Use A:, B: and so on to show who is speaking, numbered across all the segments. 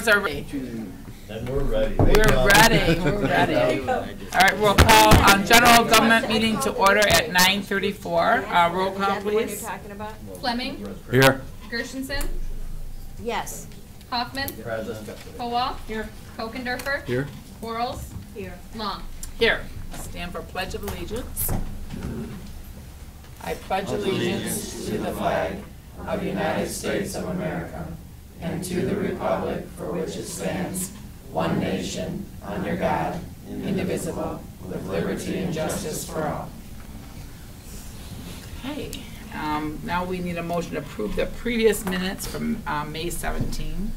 A: are ready.
B: Then we're ready.
A: We're ready. We're ready. All right, we'll call general government meeting to order at 9:34. Roll call, please.
C: Fleming.
D: Here.
C: Gershenson.
E: Yes.
C: Hoffman.
B: Present.
C: Kowal. Here. Kokendorfer.
D: Here.
C: Quarles. Here. Long.
A: Here. Stand for Pledge of Allegiance. I pledge allegiance to the flag of the United States of America and to the republic for which it stands, one nation, under God, indivisible, with liberty and justice for all. Okay, now we need a motion to approve the previous minutes from May 17.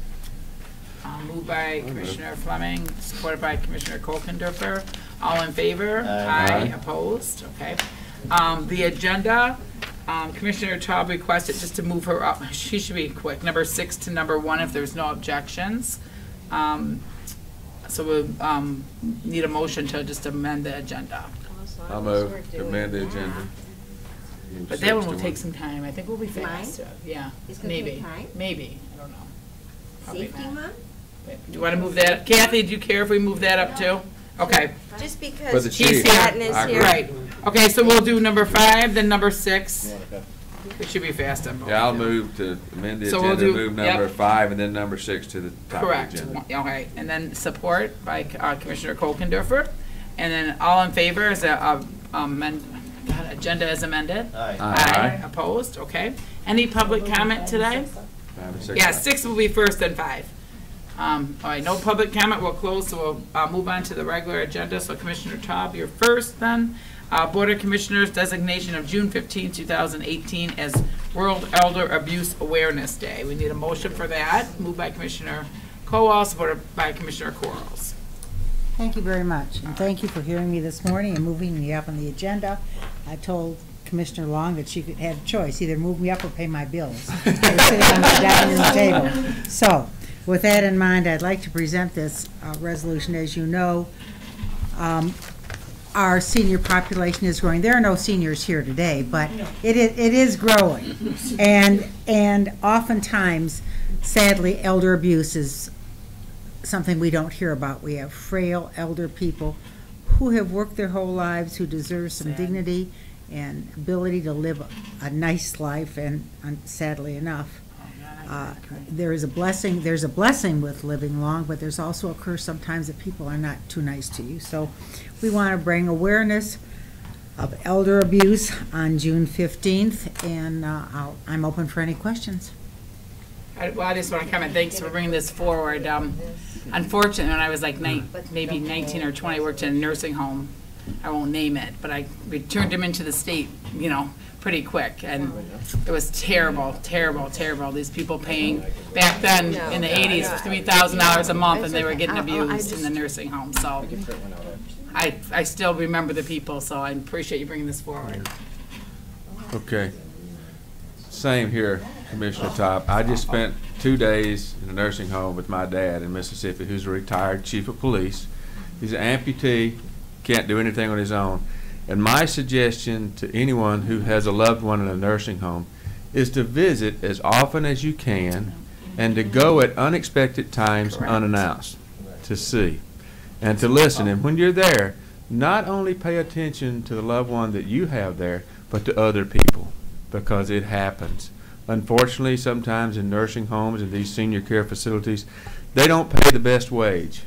A: Moved by Commissioner Fleming, supported by Commissioner Kokendorfer. All in favor? Aye. Opposed? Okay. The agenda, Commissioner Taub requested just to move her up. She should be quick. Number 6 to number 1 if there's no objections. So we need a motion to just amend the agenda.
D: I'll move to amend the agenda.
A: But that one will take some time. I think we'll be fast. Yeah,
E: It's gonna
A: maybe.
E: take time?
A: Maybe. I don't know. Probably
E: Safety
A: not.
E: month?
A: Do you want to move that? Kathy, do you care if we move that up too? Okay.
E: Just
D: For the
E: because
D: chief.
E: Chief Patton is
D: I agree.
E: here.
A: Right. Okay, so we'll do number 5, then number 6. We should be fast on both.
D: Yeah, I'll move to amend the
A: So we'll
D: agenda,
A: do-
D: move number
A: yep.
D: 5 and then number 6 to the top of
A: Correct.
D: the agenda.
A: Okay, and then support by Commissioner Kokendorfer. And then all in favor is agenda as amended?
B: Aye.
D: Aye.
A: Opposed? Okay. Any public comment today?
D: 5 and 6.
A: Yeah, 6 will be first, then 5. All right, no public comment, we'll close, so we'll move on to the regular agenda. So Commissioner Taub, you're first then. Board of Commissioners designation of June 15, 2018 as World Elder Abuse Awareness Day. We need a motion for that, moved by Commissioner Kowal, supported by Commissioner Quarles.
F: Thank you very much, and thank you for hearing me this morning and moving me up on the agenda. I told Commissioner Long that she could have a choice, either move me up or pay my bills. I was sitting on the dining room table. So, with that in mind, I'd like to present this resolution. As you know, our senior population is growing. There are no seniors here today, but it is growing. And oftentimes, sadly, elder abuse is something we don't hear about. We have frail elder people who have worked their whole lives, who deserve some dignity and ability to live a nice life, and sadly enough, there's a blessing with living long, but there's also a curse sometimes that people are not too nice to you. So we want to bring awareness of elder abuse on June 15th, and I'm open for any questions.
A: I just want to comment, thanks for bringing this forward. Unfortunately, when I was like maybe 19 or 20, I worked in a nursing home. I won't name it, but I returned him into the state, pretty quick, and it was terrible, terrible, terrible. These people paying back then in the 80s $3,000 a month, and they were getting abused in the nursing home. So I still remember the people, so I appreciate you bringing this forward.
D: Okay. Same here, Commissioner Top. I just spent 2 days in a nursing home with my dad in Mississippi, who's a retired chief of police. He's an amputee, can't do anything on his own. And my suggestion to anyone who has a loved one in a nursing home is to visit as often as you can and to go at unexpected times unannounced to see and to listen. And when you're there, not only pay attention to the loved one that you have there, but to other people, because it happens. Unfortunately, sometimes in nursing homes and these senior care facilities, they don't pay the best wage,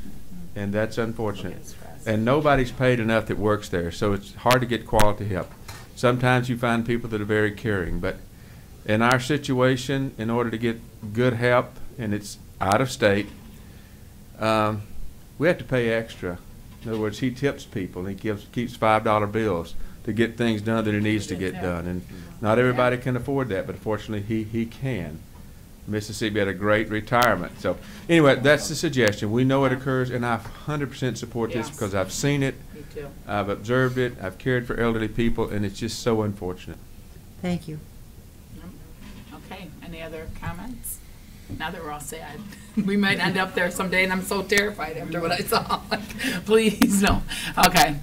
D: and that's unfortunate. And nobody's paid enough that works there, so it's hard to get quality help. Sometimes you find people that are very caring, but in our situation, in order to get good help, and it's out of state, we have to pay extra. In other words, he tips people, and he keeps $5 bills to get things done that he needs to get done. And not everybody can afford that, but fortunately he can. Mississippi had a great retirement. So anyway, that's the suggestion. We know it occurs, and I 100% support this because I've seen it.
A: Me too.
D: I've observed it. I've cared for elderly people, and it's just so unfortunate.
F: Thank you.
A: Okay, any other comments? Now that we're all sad, we might end up there someday, and I'm so terrified after what I saw. Please, no. Okay.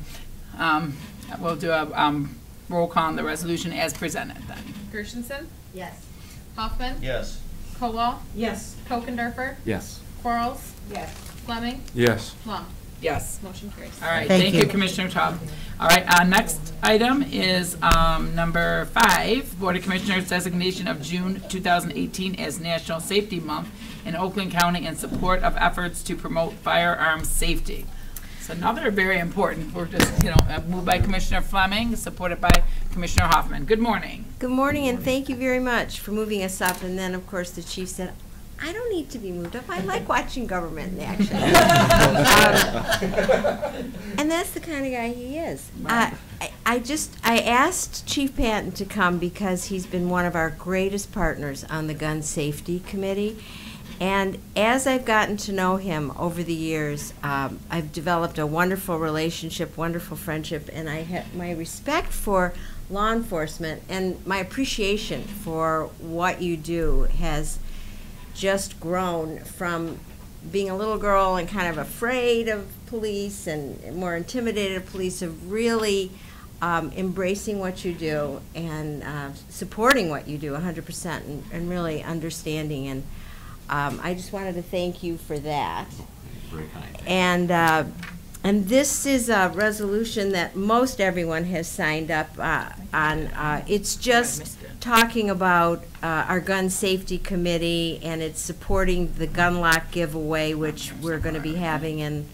A: We'll do a roll call on the resolution as presented then.
C: Gershenson.
E: Yes.
C: Hoffman.
B: Yes.
C: Kowal.
E: Yes.
C: Kokendorfer.
D: Yes.
C: Quarles,
E: Yes.
C: Fleming,
D: Yes.
C: Long.
A: Yes.
C: Motion carries.
A: All right,
F: Thank
A: thank you,
F: you.
A: Commissioner Todd. All right, next item is number 5, Board of Commissioners designation of June 2018 as National Safety Month in Oakland County in support of efforts to promote firearms safety. So another very important, we're just, moved by Commissioner Fleming, supported by Commissioner Hoffman. Good morning.
E: Good morning, and thank you very much for moving us up. And then, of course, the chief said, I don't need to be moved up. I like watching government in action. And that's the kind of guy he is. I asked Chief Patton to come because he's been one of our greatest partners on the Gun Safety Committee. And as I've gotten to know him over the years, I've developed a wonderful relationship, wonderful friendship, and I have my respect for law enforcement and my appreciation for what you do has just grown from being a little girl and kind of afraid of police and more intimidated of police, of really embracing what you do and supporting what you do 100% and really understanding. And I just wanted to thank you for that.
G: Very kind.
E: And this is a resolution that most everyone has signed up on. It's just talking about our gun safety committee, and it's supporting the gun lock giveaway, which we're going to be having in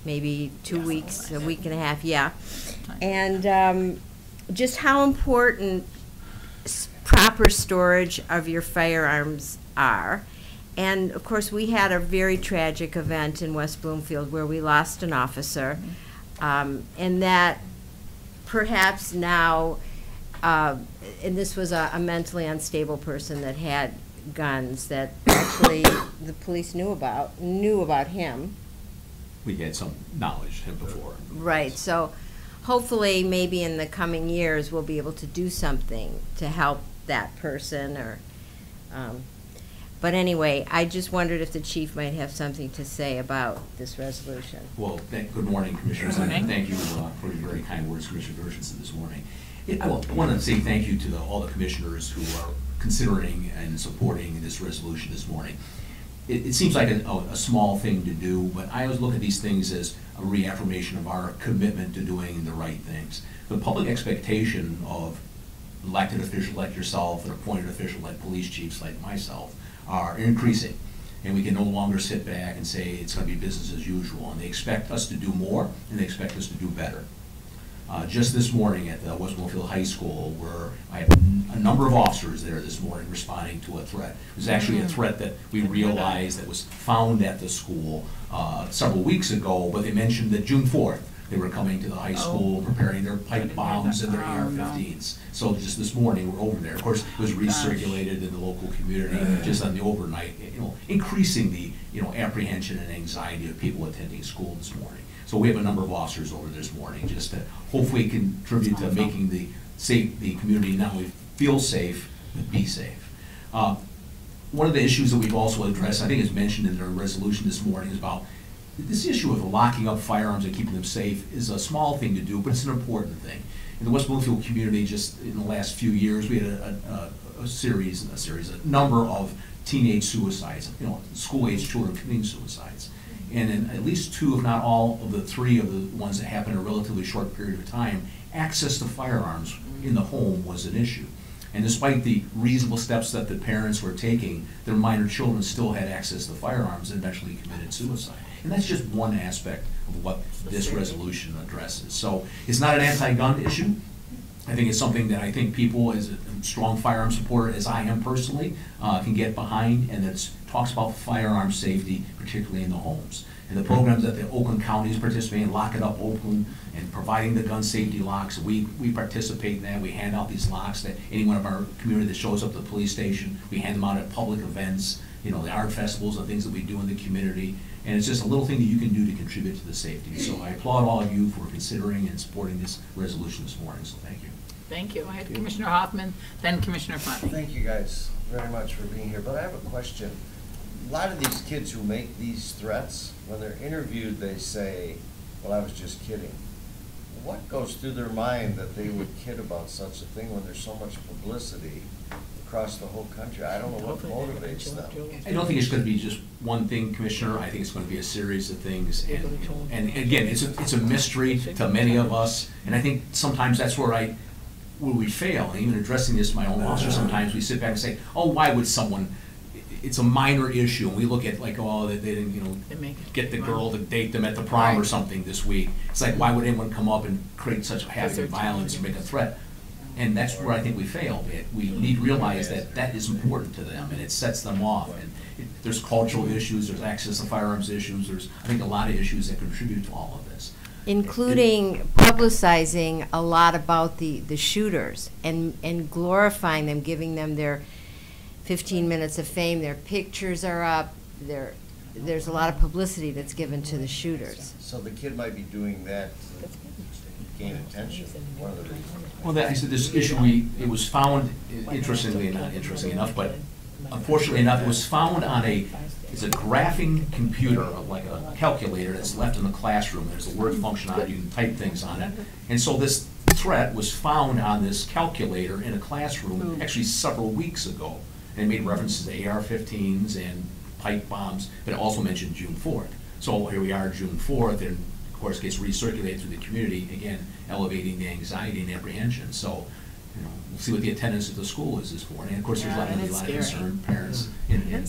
E: maybe 2 weeks, a week and a half, yeah. And just how important proper storage of your firearms are. And of course, we had a very tragic event in West Bloomfield where we lost an officer, and that perhaps now, and this was a mentally unstable person that had guns that actually the police knew about him.
G: We had some knowledge of him before.
E: Right, so hopefully maybe in the coming years we'll be able to do something to help that person or but anyway, I just wondered if the chief might have something to say about this resolution.
G: Well, good morning, Commissioners.
A: Good morning.
G: And thank you for your very kind words, Commissioner Gershenson, this morning. I want to say thank you to all the commissioners who are considering and supporting this resolution this morning. It seems like a small thing to do, but I always look at these things as a reaffirmation of our commitment to doing the right things. The public expectation of elected officials like yourself and appointed officials like police chiefs like myself are increasing, and we can no longer sit back and say it's going to be business as usual, and they expect us to do more, and they expect us to do better. Just this morning at the West Bloomfield High School, where I had a number of officers there this morning responding to a threat. It was actually a threat that we realized that was found at the school several weeks ago, but they mentioned that June 4th, they were coming to the high school, preparing their pipe bombs and their AR-15s. So just this morning, we're over there. Of course, it was recirculated in the local community just on the overnight, increasing the, apprehension and anxiety of people attending school this morning. So we have a number of officers over this morning just to hopefully contribute to making the community not only feel safe, but be safe. One of the issues that we've also addressed, I think is mentioned in the resolution this morning, is about this issue of locking up firearms and keeping them safe is a small thing to do, but it's an important thing. In the West Bloomfield community, just in the last few years, we had a number of teenage suicides, school-age children committing suicides. And in at least 2, if not all, of the 3 of the ones that happened in a relatively short period of time, access to firearms in the home was an issue. And despite the reasonable steps that the parents were taking, their minor children still had access to firearms and eventually committed suicide. And that's just one aspect of what this resolution addresses. So it's not an anti-gun issue. I think it's something that I think people, as a strong firearm supporter, as I am personally, can get behind, and that talks about firearm safety, particularly in the homes. And the programs that the Oakland County is participating in, Lock It Up Oakland, and providing the gun safety locks, we participate in that. We hand out these locks that anyone of our community that shows up at the police station, we hand them out at public events, the art festivals and things that we do in the community. And it's just a little thing that you can do to contribute to the safety. So I applaud all of you for considering and supporting this resolution this morning, so thank you.
A: Thank you. I had Commissioner Hoffman, then Commissioner Fleming.
B: Thank you guys very much for being here, but I have a question. A lot of these kids who make these threats, when they're interviewed, they say, well, I was just kidding. What goes through their mind that they would kid about such a thing when there's so much publicity across the whole country. I don't know what motivates them.
G: I don't think it's gonna be just one thing, Commissioner. I think it's gonna be a series of things. And again, it's a mystery to many of us. And I think sometimes that's where we fail. And even addressing this to my own officer, sometimes we sit back and say, oh, why would someone, it's a minor issue. And we look at like, oh, they didn't, get the girl to date them at the prom or something this week. It's like, why would anyone come up and create such a havoc of violence or make a threat? And that's where I think we fail. We need to realize that that is important to them, and it sets them off. And there's cultural issues, there's access to firearms issues, there's, I think, a lot of issues that contribute to all of this.
E: Including publicizing a lot about the shooters and glorifying them, giving them their 15 minutes of fame. Their pictures are up. There's a lot of publicity that's given to the shooters.
B: So the kid might be doing that to gain attention, one of the reasons.
G: Well, I said this issue, it was found, interestingly enough, but unfortunately enough, it was found on it's a graphing computer, like a calculator that's left in the classroom. There's a word function on it, you can type things on it. And so this threat was found on this calculator in a classroom actually several weeks ago. And it made references to AR-15s and pipe bombs, but it also mentioned June 4th. So here we are, June 4th, and of course gets recirculated through the community, again, elevating the anxiety and apprehension. So, we'll see what the attendance at the school is this morning. And of course, there's a lot of concerned parents and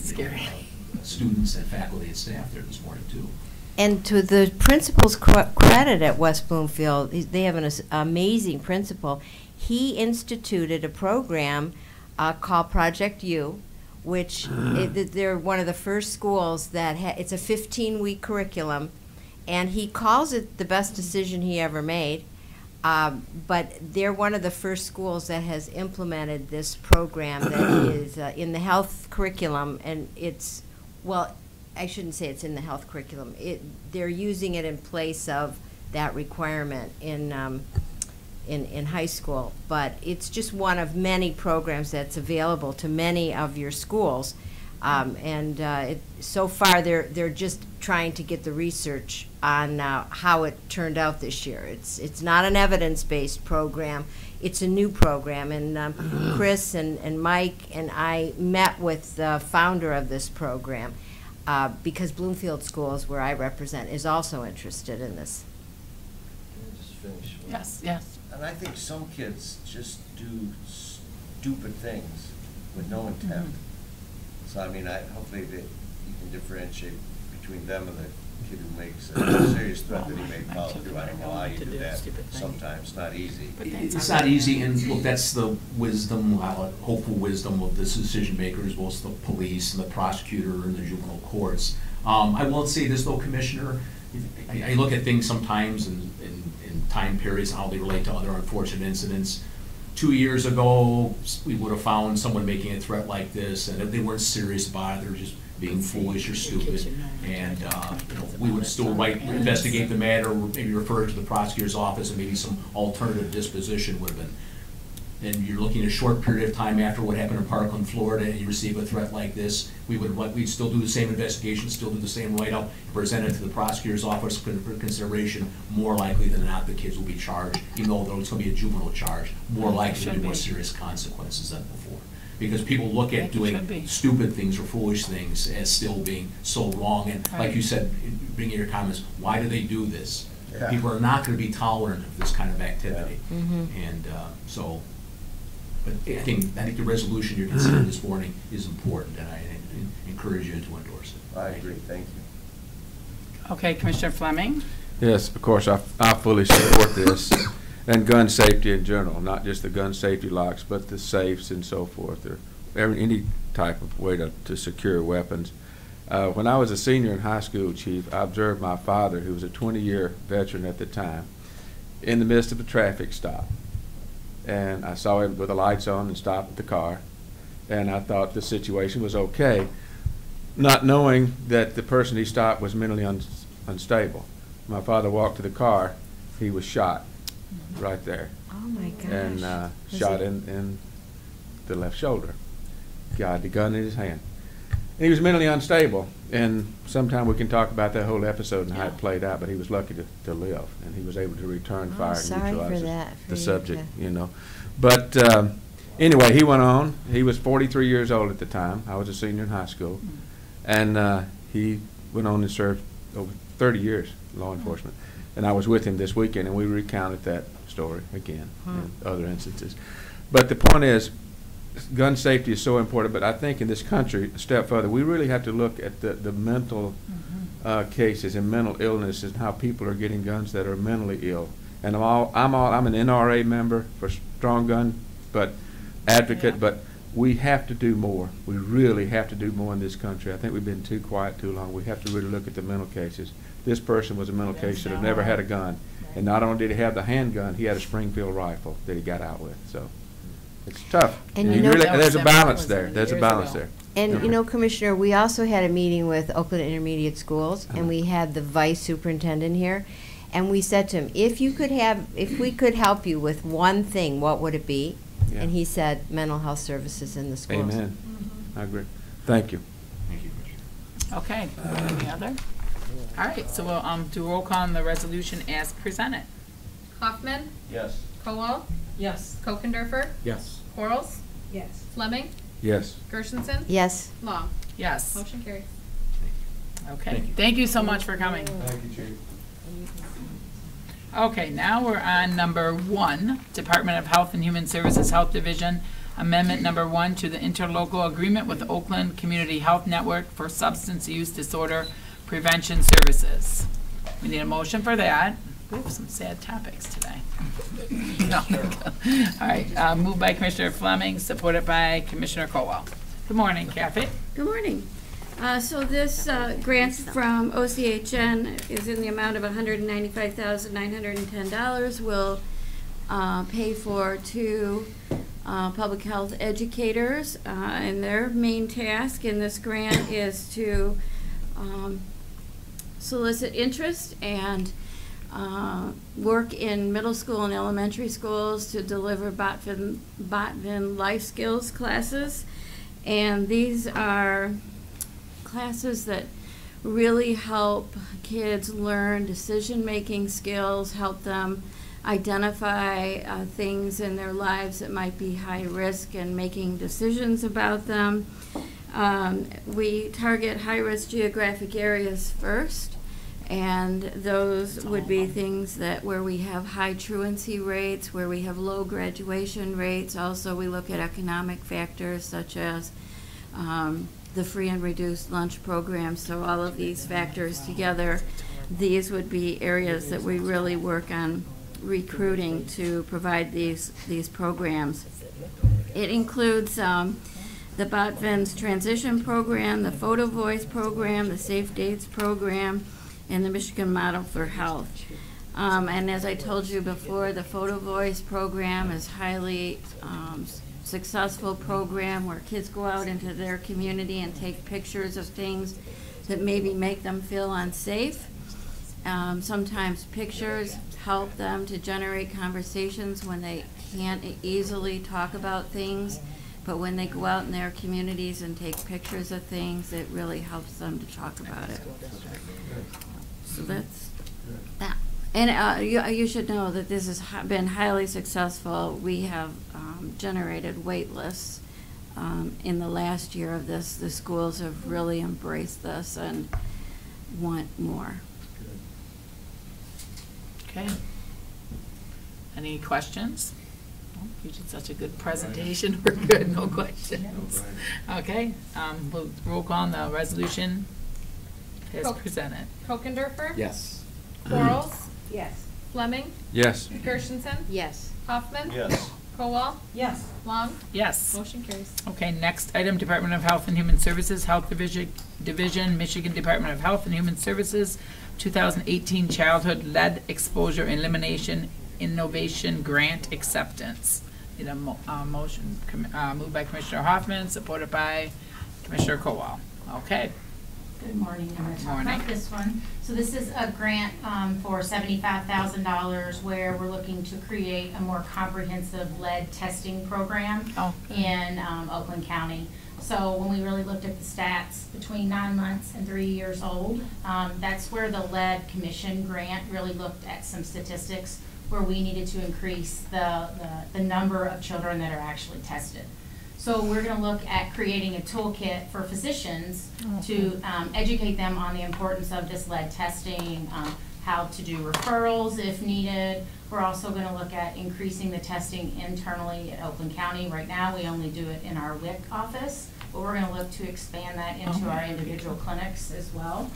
G: students and faculty and staff there this morning too.
E: And to the principal's credit at West Bloomfield, they have an amazing principal. He instituted a program called Project U, which they're one of the first schools that it's a 15-week curriculum, and he calls it the best decision he ever made. But they're one of the first schools that has implemented this program that is in the health curriculum, and it's, well, I shouldn't say it's in the health curriculum. They're using it in place of that requirement in high school, but it's just one of many programs that's available to many of your schools. So far, they're just trying to get the research on how it turned out this year. It's not an evidence-based program. It's a new program, and Chris and Mike and I met with the founder of this program because Bloomfield Schools, where I represent, is also interested in this.
B: Can I just finish?
A: Yes.
B: And I think some kids just do stupid things with no intent. So I mean, hopefully that you can differentiate between them and the kid who makes a serious threat that he may follow through. I don't know how you do that. Sometimes not easy.
G: It's not easy, and look, that's the wisdom, hopeful wisdom of the decision makers, both the police and the prosecutor and the juvenile courts. I will say this though, Commissioner, I look at things sometimes in time periods, how they relate to other unfortunate incidents. 2 years ago, we would have found someone making a threat like this, and if they weren't serious about it, they were just being foolish or stupid, and we would still investigate the matter, or maybe refer it to the prosecutor's office, and maybe some alternative disposition would have been. And you're looking at a short period of time after what happened in Parkland, Florida, and you receive a threat like this, we'd still do the same investigation, still do the same write-up, present it to the prosecutor's office for consideration. More likely than not, the kids will be charged, even though it's going to be a juvenile charge. More likely to be more serious consequences than before. Because people look at doing stupid things or foolish things as still being so wrong. And like you said, bringing your comments, why do they do this? Yeah. People are not going to be tolerant of this kind of activity. Yeah. And so, but I think the resolution you're considering this morning is important, and I encourage you to endorse it.
B: I agree. Thank you.
A: Okay, Commissioner Fleming?
D: Yes, of course, I fully support this. And gun safety in general, not just the gun safety locks, but the safes and so forth, or any type of way to secure weapons. When I was a senior in high school, Chief, I observed my father, who was a 20-year veteran at the time, in the midst of a traffic stop. And I saw him with the lights on and stopped the car, and I thought the situation was okay, not knowing that the person he stopped was mentally unstable. My father walked to the car, he was shot. Right there.
E: Oh my gosh.
D: And shot in the left shoulder. Got the gun in his hand. And he was mentally unstable. And sometime we can talk about that whole episode and how it played out, but he was lucky to live. And he was able to return fire and neutralize the subject, you know. But Anyway, he went on. He was 43 years old at the time. I was a senior in high school. And he went on and served over 30 years in law enforcement. And I was with him this weekend, and we recounted that story again and other instances. But the point is, gun safety is so important, but I think in this country, a step further, we really have to look at the mental cases and mental illness and how people are getting guns that are mentally ill. And I'm an NRA member for Strong Gun, but advocate, but we have to do more. We really have to do more in this country. I think we've been too quiet too long. We have to really look at the mental cases. This person was a mental case that had never had a gun. And not only did he have the handgun, he had a Springfield rifle that he got out with. So it's tough.
E: And
D: You
E: you know-
D: really,
A: That was
D: there's a
A: several
D: balance
A: years
D: there.
A: ago.
D: There's a
A: Years
D: balance
A: ago.
D: there.
E: And, you know, Commissioner, we also had a meeting with Oakland Intermediate Schools, and we had the vice superintendent here, and we said to him, if we could help you with one thing, what would it be?
D: Yeah.
E: And he said, mental health services in the schools.
D: Amen. I agree. Thank you.
G: Thank you, Commissioner.
A: Okay, any other? All right, so we'll do roll call on the resolution as presented.
C: Hoffman,
B: Yes.
C: Kowal,
H: Yes.
C: Kokendorfer,
G: Yes.
C: Quarles,
H: Yes.
C: Fleming,
D: Yes.
C: Gershenson,
E: Yes.
C: Long.
A: Yes,
C: Motion carries.
A: okay.
G: Thank you.
A: Thank you so much for coming.
B: Thank you, Chief.
A: Okay, now we're on number 1, Department of Health and Human Services Health Division, Amendment number 1 to the interlocal agreement with Oakland Community Health Network for Substance Use Disorder Prevention Services. We need a motion for that. We have some sad topics today. No. All right, moved by Commissioner Fleming, supported by Commissioner Colwell. Good morning, Kathy.
I: Good morning. So this grant from OCHN is in the amount of $195,910. Will pay for 2 public health educators, and their main task in this grant is to solicit interest and work in middle school and elementary schools to deliver Botvin life skills classes. And these are classes that really help kids learn decision-making skills, help them identify things in their lives that might be high risk and making decisions about them. We target high-risk geographic areas first, and those would be things that where we have high truancy rates, where we have low graduation rates. Also, we look at economic factors such as the free and reduced lunch program. So all of these factors together, these would be areas that we really work on recruiting to provide these programs. It includes the Botvin's Transition Program, the Photo Voice Program, the Safe Dates Program, and the Michigan Model for Health. And as I told you before, the Photo Voice Program is highly successful program where kids go out into their community and take pictures of things that maybe make them feel unsafe. Sometimes pictures help them to generate conversations when they can't easily talk about things, but when they go out in their communities and take pictures of things, it really helps them to talk about it. So that's that. And you should know that this has been highly successful. We have generated wait lists in the last year of this. The schools have really embraced this and want more.
A: Okay. Any questions? Oh, you did such a good presentation. We're good, no questions. Okay, we'll roll call on the resolution as presented.
C: Kokendorfer,
G: Yes.
C: Quarles,
H: Yes.
C: Fleming,
D: Yes.
C: Gershenson,
E: Yes.
C: Hoffman,
B: Yes.
C: Kowal,
H: Yes.
C: Long.
A: Yes.
C: Motion carries.
A: Okay, next item, Department of Health and Human Services, Health Division, Michigan Department of Health and Human Services, 2018 Childhood Lead Exposure Elimination Innovation Grant Acceptance. Need a motion, moved by Commissioner Hoffman, supported by Commissioner Kowal. Okay.
J: Good morning, I'm going to talk
A: Morning.
J: about this one. So this is a grant for $75,000 where we're looking to create a more comprehensive lead testing program
A: Oh, good.
J: in Oakland County. So when we really looked at the stats between 9 months and 3 years old, that's where the Lead Commission grant really looked at some statistics where we needed to increase the number of children that are actually tested. So we're going to look at creating a toolkit for physicians to educate them on the importance of this lead testing, how to do referrals if needed. We're also going to look at increasing the testing internally at Oakland County. Right now, we only do it in our WIC office, but we're going to look to expand that into our individual clinics as well.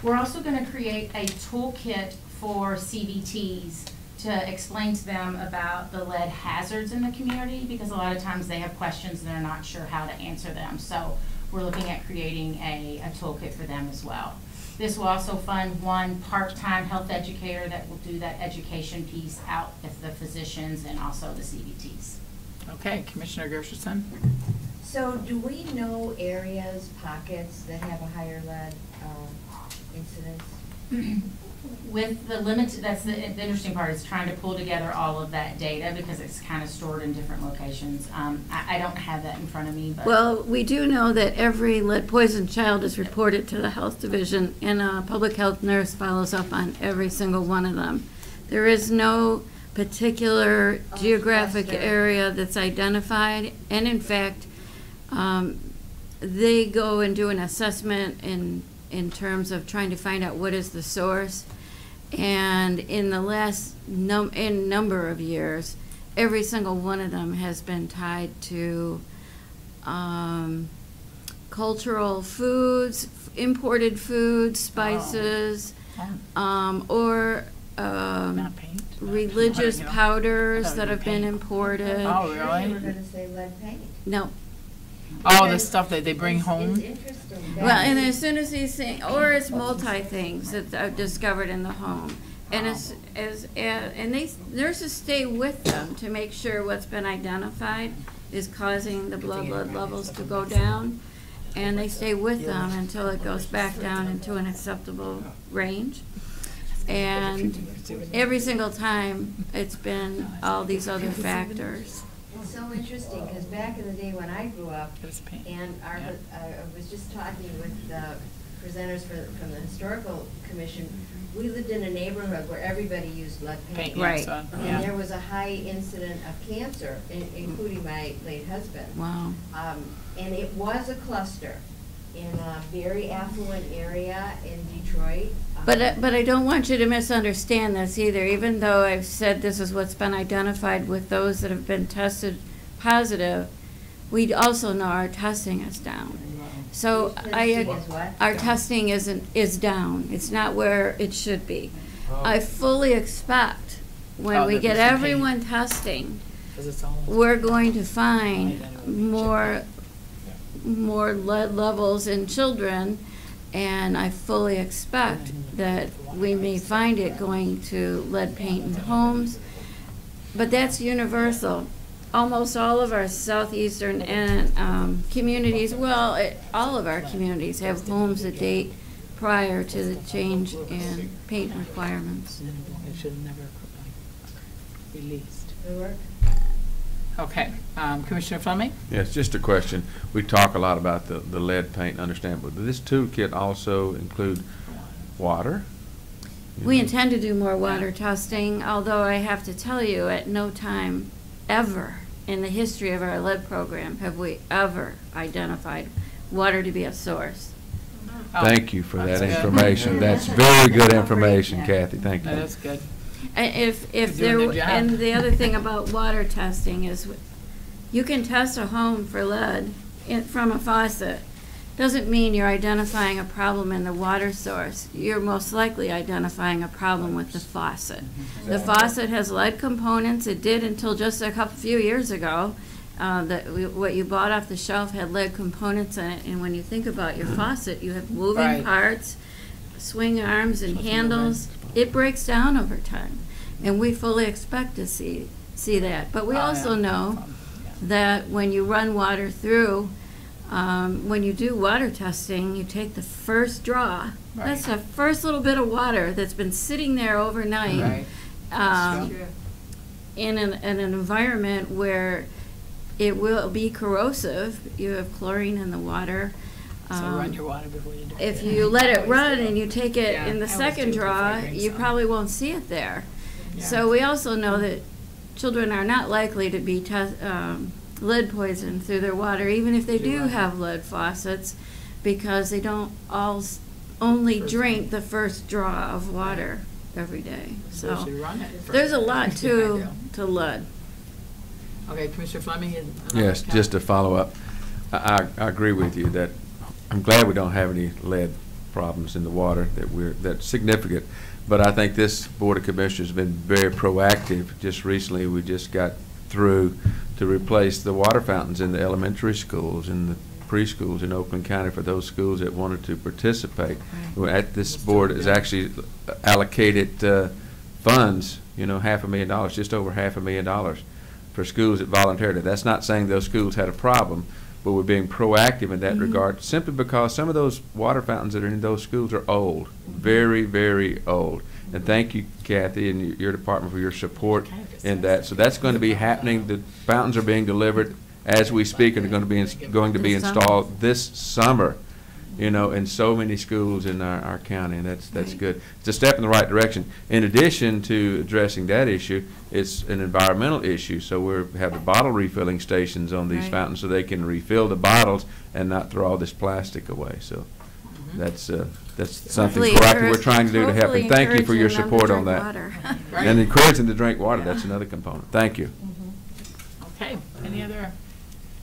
J: We're also going to create a toolkit for CBTs to explain to them about the lead hazards in the community, because a lot of times they have questions and they're not sure how to answer them. So we're looking at creating a toolkit for them as well. This will also fund one part-time health educator that will do that education piece out with the physicians and also the CBTs.
A: Okay, Commissioner Gershenson.
E: So do we know areas, pockets that have a higher lead incidence?
J: With the limited, that's the interesting part, is trying to pull together all of that data because it's kind of stored in different locations. I don't have that in front of me, but.
I: Well, we do know that every lead-poisoned child is reported to the health division, and a public health nurse follows up on every single one of them. There is no particular geographic
E: cluster
I: area that's identified, and in fact, they go and do an assessment in terms of trying to find out what is the source. And in the last number of years, every single one of them has been tied to cultural foods, imported foods, spices, or
A: Not paint?
I: religious
A: You know.
I: powders that have been imported.
A: Oh,
E: We were
A: really?
E: gonna say lead paint.
I: No.
A: Oh, the stuff that they bring
E: It's
A: home?
E: interesting.
I: Well, and as soon as these things, or it's multi-things that are discovered in the home. And nurses stay with them to make sure what's been identified is causing the blood levels to go down. And they stay with them until it goes back down into an acceptable range. And every single time, it's been all these other factors.
E: It's so interesting, because back in the day when I grew up,
A: It's paint.
E: and I was just talking with the presenters from the Historical Commission, we lived in a neighborhood where everybody used lead paint.
A: Paint, yeah,
I: Right.
A: so,
E: And
A: yeah.
E: there was a high incident of cancer, including my late husband.
I: Wow.
E: And it was a cluster in a very affluent area in Detroit.
I: But I don't want you to misunderstand this either, even though I've said this is what's been identified with those that have been tested positive, we also know our testing is down. So
E: Testing is what?
I: our testing is down. It's not where it should be. I fully expect when we get everyone testing,
A: 'Cause it's all-
I: we're going to find more lead levels in children, and I fully expect that we may find it going to lead paint in homes, but that's universal. Almost all of our southeastern and communities, well, all of our communities have homes that date prior to the change in paint requirements.
A: It should never released.
E: The work?
A: Okay, Commissioner Fleming?
D: Yes, just a question. We talk a lot about the lead paint, understandable. Does this toolkit also include water?
I: We intend to do more water testing, although I have to tell you, at no time ever in the history of our lead program have we ever identified water to be a source.
A: Oh,
D: Thank you for that
A: that's good.
D: information. That's very good information, Kathy. Thank
A: That
D: you.
A: is good.
I: If
A: They're
I: there,
A: doing their job.
I: and the other thing about water testing is you can test a home for lead from a faucet. Doesn't mean you're identifying a problem in the water source. You're most likely identifying a problem with the faucet. The faucet has lead components. It did until just a few years ago. What you bought off the shelf had lead components in it, and when you think about your faucet, you have moving
A: Right.
I: parts, swing arms and handles. It breaks down over time, and we fully expect to see that. But we also know that when you run water through, when you do water testing, you take the first draw.
A: Right.
I: That's the first little bit of water that's been sitting there overnight.
A: Right.
I: In an environment where it will be corrosive. You have chlorine in the water.
A: So run your water before you do it.
I: If you let it run and you take it
A: Yeah,
I: in the
A: I always
I: second
A: do it before
I: draw,
A: I drink
I: you
A: some.
I: probably won't see it there. So we also know that children are not likely to be lead poisoned through their water, even if they do have lead faucets, because they don't only drink the first draw of water every day. So
A: should run it for-
I: there's a lot to lead.
A: Okay, Commissioner Fleming? another
D: Yes,
A: comment?
D: just to follow up, I agree with you that I'm glad we don't have any lead problems in the water, that's significant. But I think this Board of Commissioners has been very proactive. Just recently, we just got through to replace the water fountains in the elementary schools and the preschools in Oakland County for those schools that wanted to participate. This board has actually allocated funds, $500,000, just over $500,000 for schools that volunteered it. That's not saying those schools had a problem, but we're being proactive in that regard, simply because some of those water fountains that are in those schools are old, very, very old. And thank you, Kathy, and your department for your support in that. So that's going to be happening. The fountains are being delivered as we speak, and are going to be installed this summer, in so many schools in our county, and that's good. It's a step in the right direction. In addition to addressing that issue, it's an environmental issue. So we have the bottle refilling stations on these fountains, so they can refill the bottles and not throw all this plastic away. So that's something proactive we're trying to do to help. And thank you for your support on that. And encouraging to drink water. That's another component. Thank you.
A: Okay, any other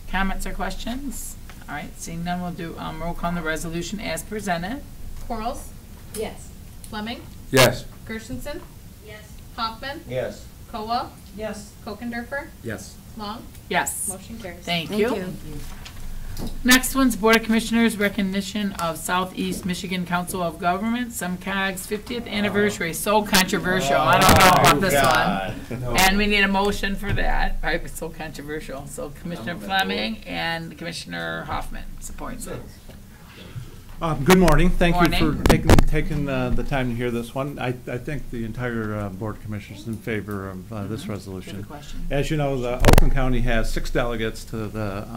A: comments or questions? All right, seeing none, we'll do roll call on the resolution as presented.
C: Quarles?
E: Yes.
C: Fleming?
D: Yes.
C: Gershenson?
E: Yes.
C: Hoffman?
B: Yes.
C: Koa?
F: Yes.
C: Kokendorfer?
G: Yes.
C: Long?
A: Yes.
C: Motion carries.
A: Thank you. Next one's Board of Commissioners recognition of Southeast Michigan Council of Governments, SEMCOG's 50th anniversary. So controversial. I don't know about this one. And we need a motion for that. Right, it's so controversial. So Commissioner Fleming and Commissioner Hoffman supports it.
H: Good morning. Thank you
A: Morning.
H: for taking the time to hear this one. I think the entire Board of Commissioners is in favor of this resolution.
A: Good question.
H: As you know, the Oakland County has 6 delegates to the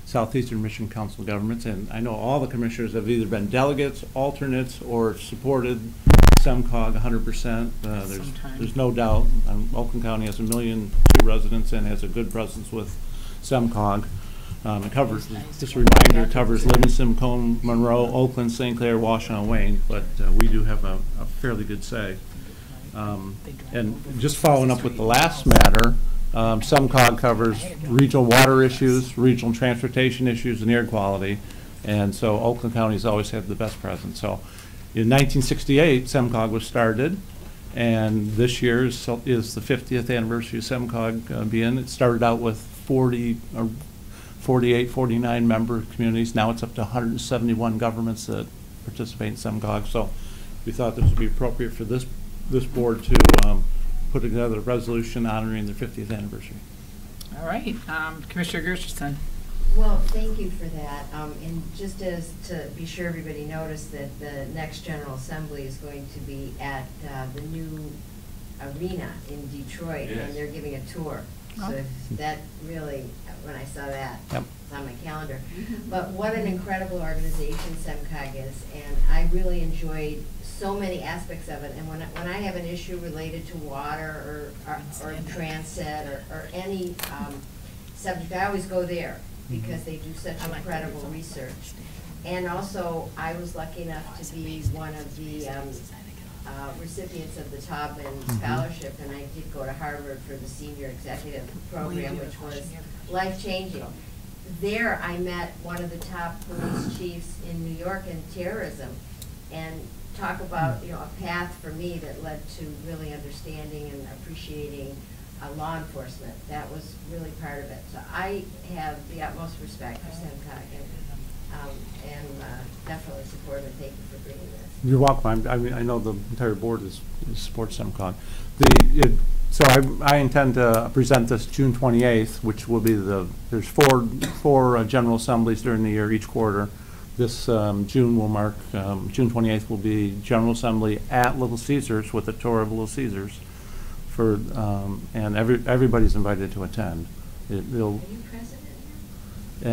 H: Southeastern Michigan Council of Governments, and I know all the commissioners have either been delegates, alternates, or supported SEMCOG 100%. There's no doubt. Oakland County has 1.2 million residents and has a good presence with SEMCOG. It covers, just a reminder, it covers Livingston, Macomb, Monroe, Oakland, St. Clair, Washtenaw, Wayne, but we do have a fairly good say. And just following up with the last matter, SEMCOG covers regional water issues, regional transportation issues, and air quality, and so Oakland County's always had the best presence. So in 1968, SEMCOG was started, and this year is the 50th anniversary of SEMCOG being. It started out with 48, 49 member communities. Now it's up to 171 governments that participate in SEMCOG. So we thought this would be appropriate for this board to put together a resolution honoring their 50th anniversary.
A: All right, Commissioner Gershenson.
E: Well, thank you for that. And just as to be sure everybody noticed that the next General Assembly is going to be at the new arena in Detroit, and they're giving a tour. So that really, when I saw that, it's on my calendar. But what an incredible organization SEMCOG is, and I really enjoyed so many aspects of it. And when I have an issue related to water or transit or any subject, I always go there because they do such incredible research. And also, I was lucky enough to be one of the recipients of the Taubman Scholarship, and I did go to Harvard for the senior executive program, which was life-changing. There, I met one of the top police chiefs in New York in terrorism, and talk about a path for me that led to really understanding and appreciating law enforcement. That was really part of it. So I have the utmost respect for SEMCOG and definitely support it. Thank you for bringing this.
H: You're welcome. I mean, I know the entire board supports SEMCOG. So I intend to present this June 28th, which will be there's four General Assemblies during the year, each quarter. This June will mark, June 28th will be General Assembly at Little Caesars with a tour of Little Caesars and everybody's invited to attend.
E: Are you president now?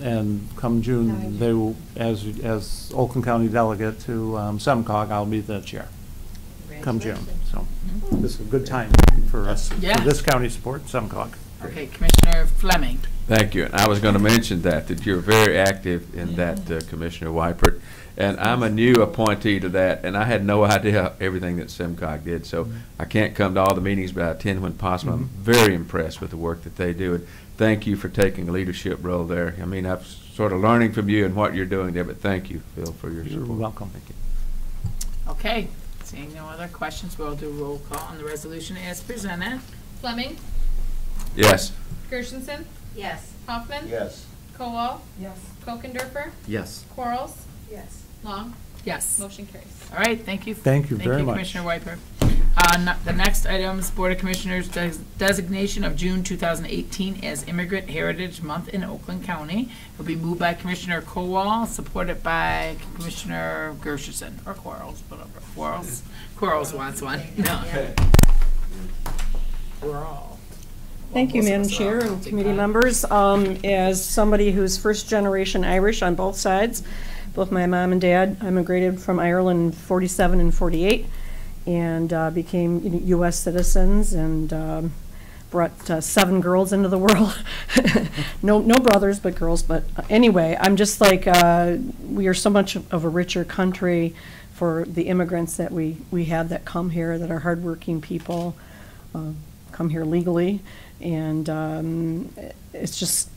H: And come June, they will, as Oakland County delegate to SEMCOG, I'll be the chair. come June. So this is a good time for us,
A: Yeah.
H: for this county support, 7 o'clock.
A: Okay, Commissioner Fleming.
D: Thank you. And I was going to mention that you're very active in that, Commissioner Wypert. And I'm a new appointee to that, and I had no idea everything that SEMCOG did. So I can't come to all the meetings, but I attend when possible. I'm very impressed with the work that they do. And thank you for taking a leadership role there. I mean, I'm sort of learning from you and what you're doing there, but thank you, Phil, for your support.
H: You're welcome.
D: Thank you.
A: Okay, seeing no other questions, we'll do roll call on the resolution as presented.
C: Fleming,
D: Yes.
C: Gershenson,
E: Yes.
C: Hoffman,
B: Yes.
C: Kowal,
F: Yes.
C: Kokendorfer,
H: Yes.
C: Quarles,
F: Yes.
C: Long.
A: Yes.
C: Motion carries.
A: All right, thank you.
H: Thank you very much.
A: Commissioner Wyper. The next item is Board of Commissioners designation of June 2018 as Immigrant Heritage Month in Oakland County. It will be moved by Commissioner Kowal, supported by Commissioner Gershenson, or Quarles, whatever. Quarles wants one. No. We're all.
K: Thank you,
A: most of
K: Madam
A: us are.
K: Chair
A: I'll
K: and
A: take
K: committee
A: that.
K: members. As somebody who's first-generation Irish on both sides, both my mom and dad immigrated from Ireland in 47 and 48 and became U.S. citizens and brought 7 girls into the world. No brothers, but girls. But anyway, I'm just like, we are so much of a richer country for the immigrants that we have that come here, that are hardworking people, come here legally. And it's just,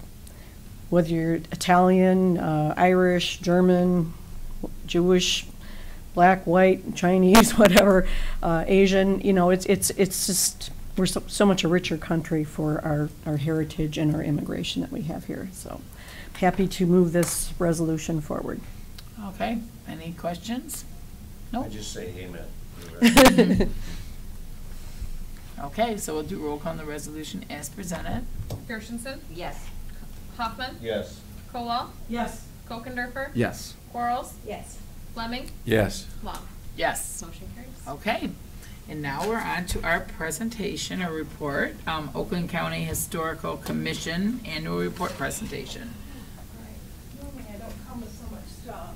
K: whether you're Italian, Irish, German, Jewish, black, white, Chinese, whatever, Asian, it's just, we're so much a richer country for our heritage and our immigration that we have here. So happy to move this resolution forward.
A: Okay, any questions?
B: I
A: Nope.
B: just say amen.
A: Okay, so we'll do roll call on the resolution as presented.
C: Gershenson,
E: Yes.
C: Hoffman,
B: Yes.
C: Kowal,
F: Yes.
C: Kokendorfer,
H: Yes.
C: Quarles,
E: Yes.
C: Fleming,
D: Yes.
C: Long.
A: Yes.
C: Motion carries.
A: Okay, and now we're on to our presentation or report, Oakland County Historical Commission Annual Report Presentation.
L: Normally I don't come with so much stuff.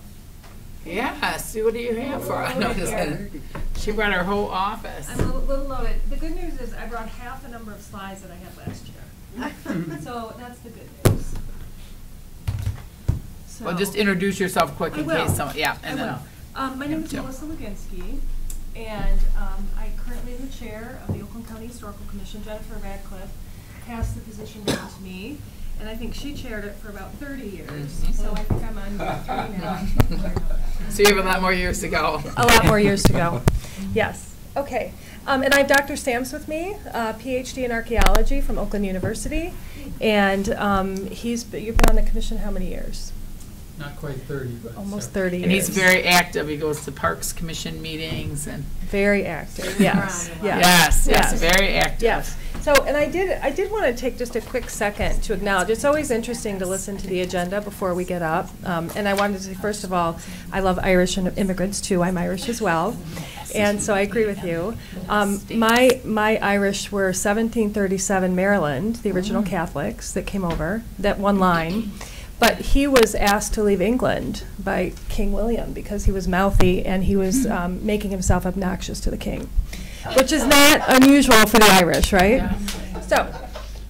A: Yeah, see, what do you have for us? No, just kidding. She brought her whole office.
L: I'm a little loaded. The good news is I brought half the number of slides that I had last year. So that's the good news. So,
A: Well, just introduce yourself quick in
L: I will.
A: case someone, yeah,
L: I
A: and then.
L: will. My name is
A: Yeah.
L: Melissa Luginski, and I currently am the chair of the Oakland County Historical Commission. Jennifer Radcliffe passed the position down to me, and I think she chaired it for about 30 years. So I think I'm on year 3 now.
A: So you have a lot more years to go.
L: A lot more years to go. Yes. Okay. And I have Dr. Stamps with me, PhD in archaeology from Oakland University, and you've been on the commission how many years?
M: Not quite 30, but.
L: Almost 30 years.
A: And he's very active. He goes to Parks Commission meetings and.
L: Very active. Yes.
A: Yes, very active.
L: Yes. So, and I did want to take just a quick second to acknowledge, it's always interesting to listen to the agenda before we get up. And I wanted to say, first of all, I love Irish and immigrants too. I'm Irish as well. And so I agree with you. My Irish were 1737 Maryland, the original Catholics that came over, that one line. But he was asked to leave England by King William because he was mouthy and he was making himself obnoxious to the king, which is not unusual for the Irish, right?
A: Yeah.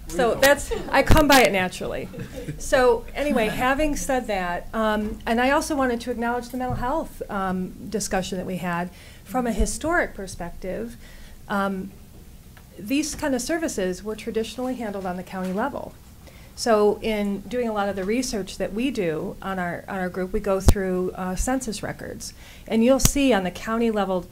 L: So that's, I come by it naturally. So anyway, having said that, and I also wanted to acknowledge the mental health discussion that we had. From a historic perspective, these kind of services were traditionally handled on the county level. So in doing a lot of the research that we do on our group, we go through census records. And you'll see on the county level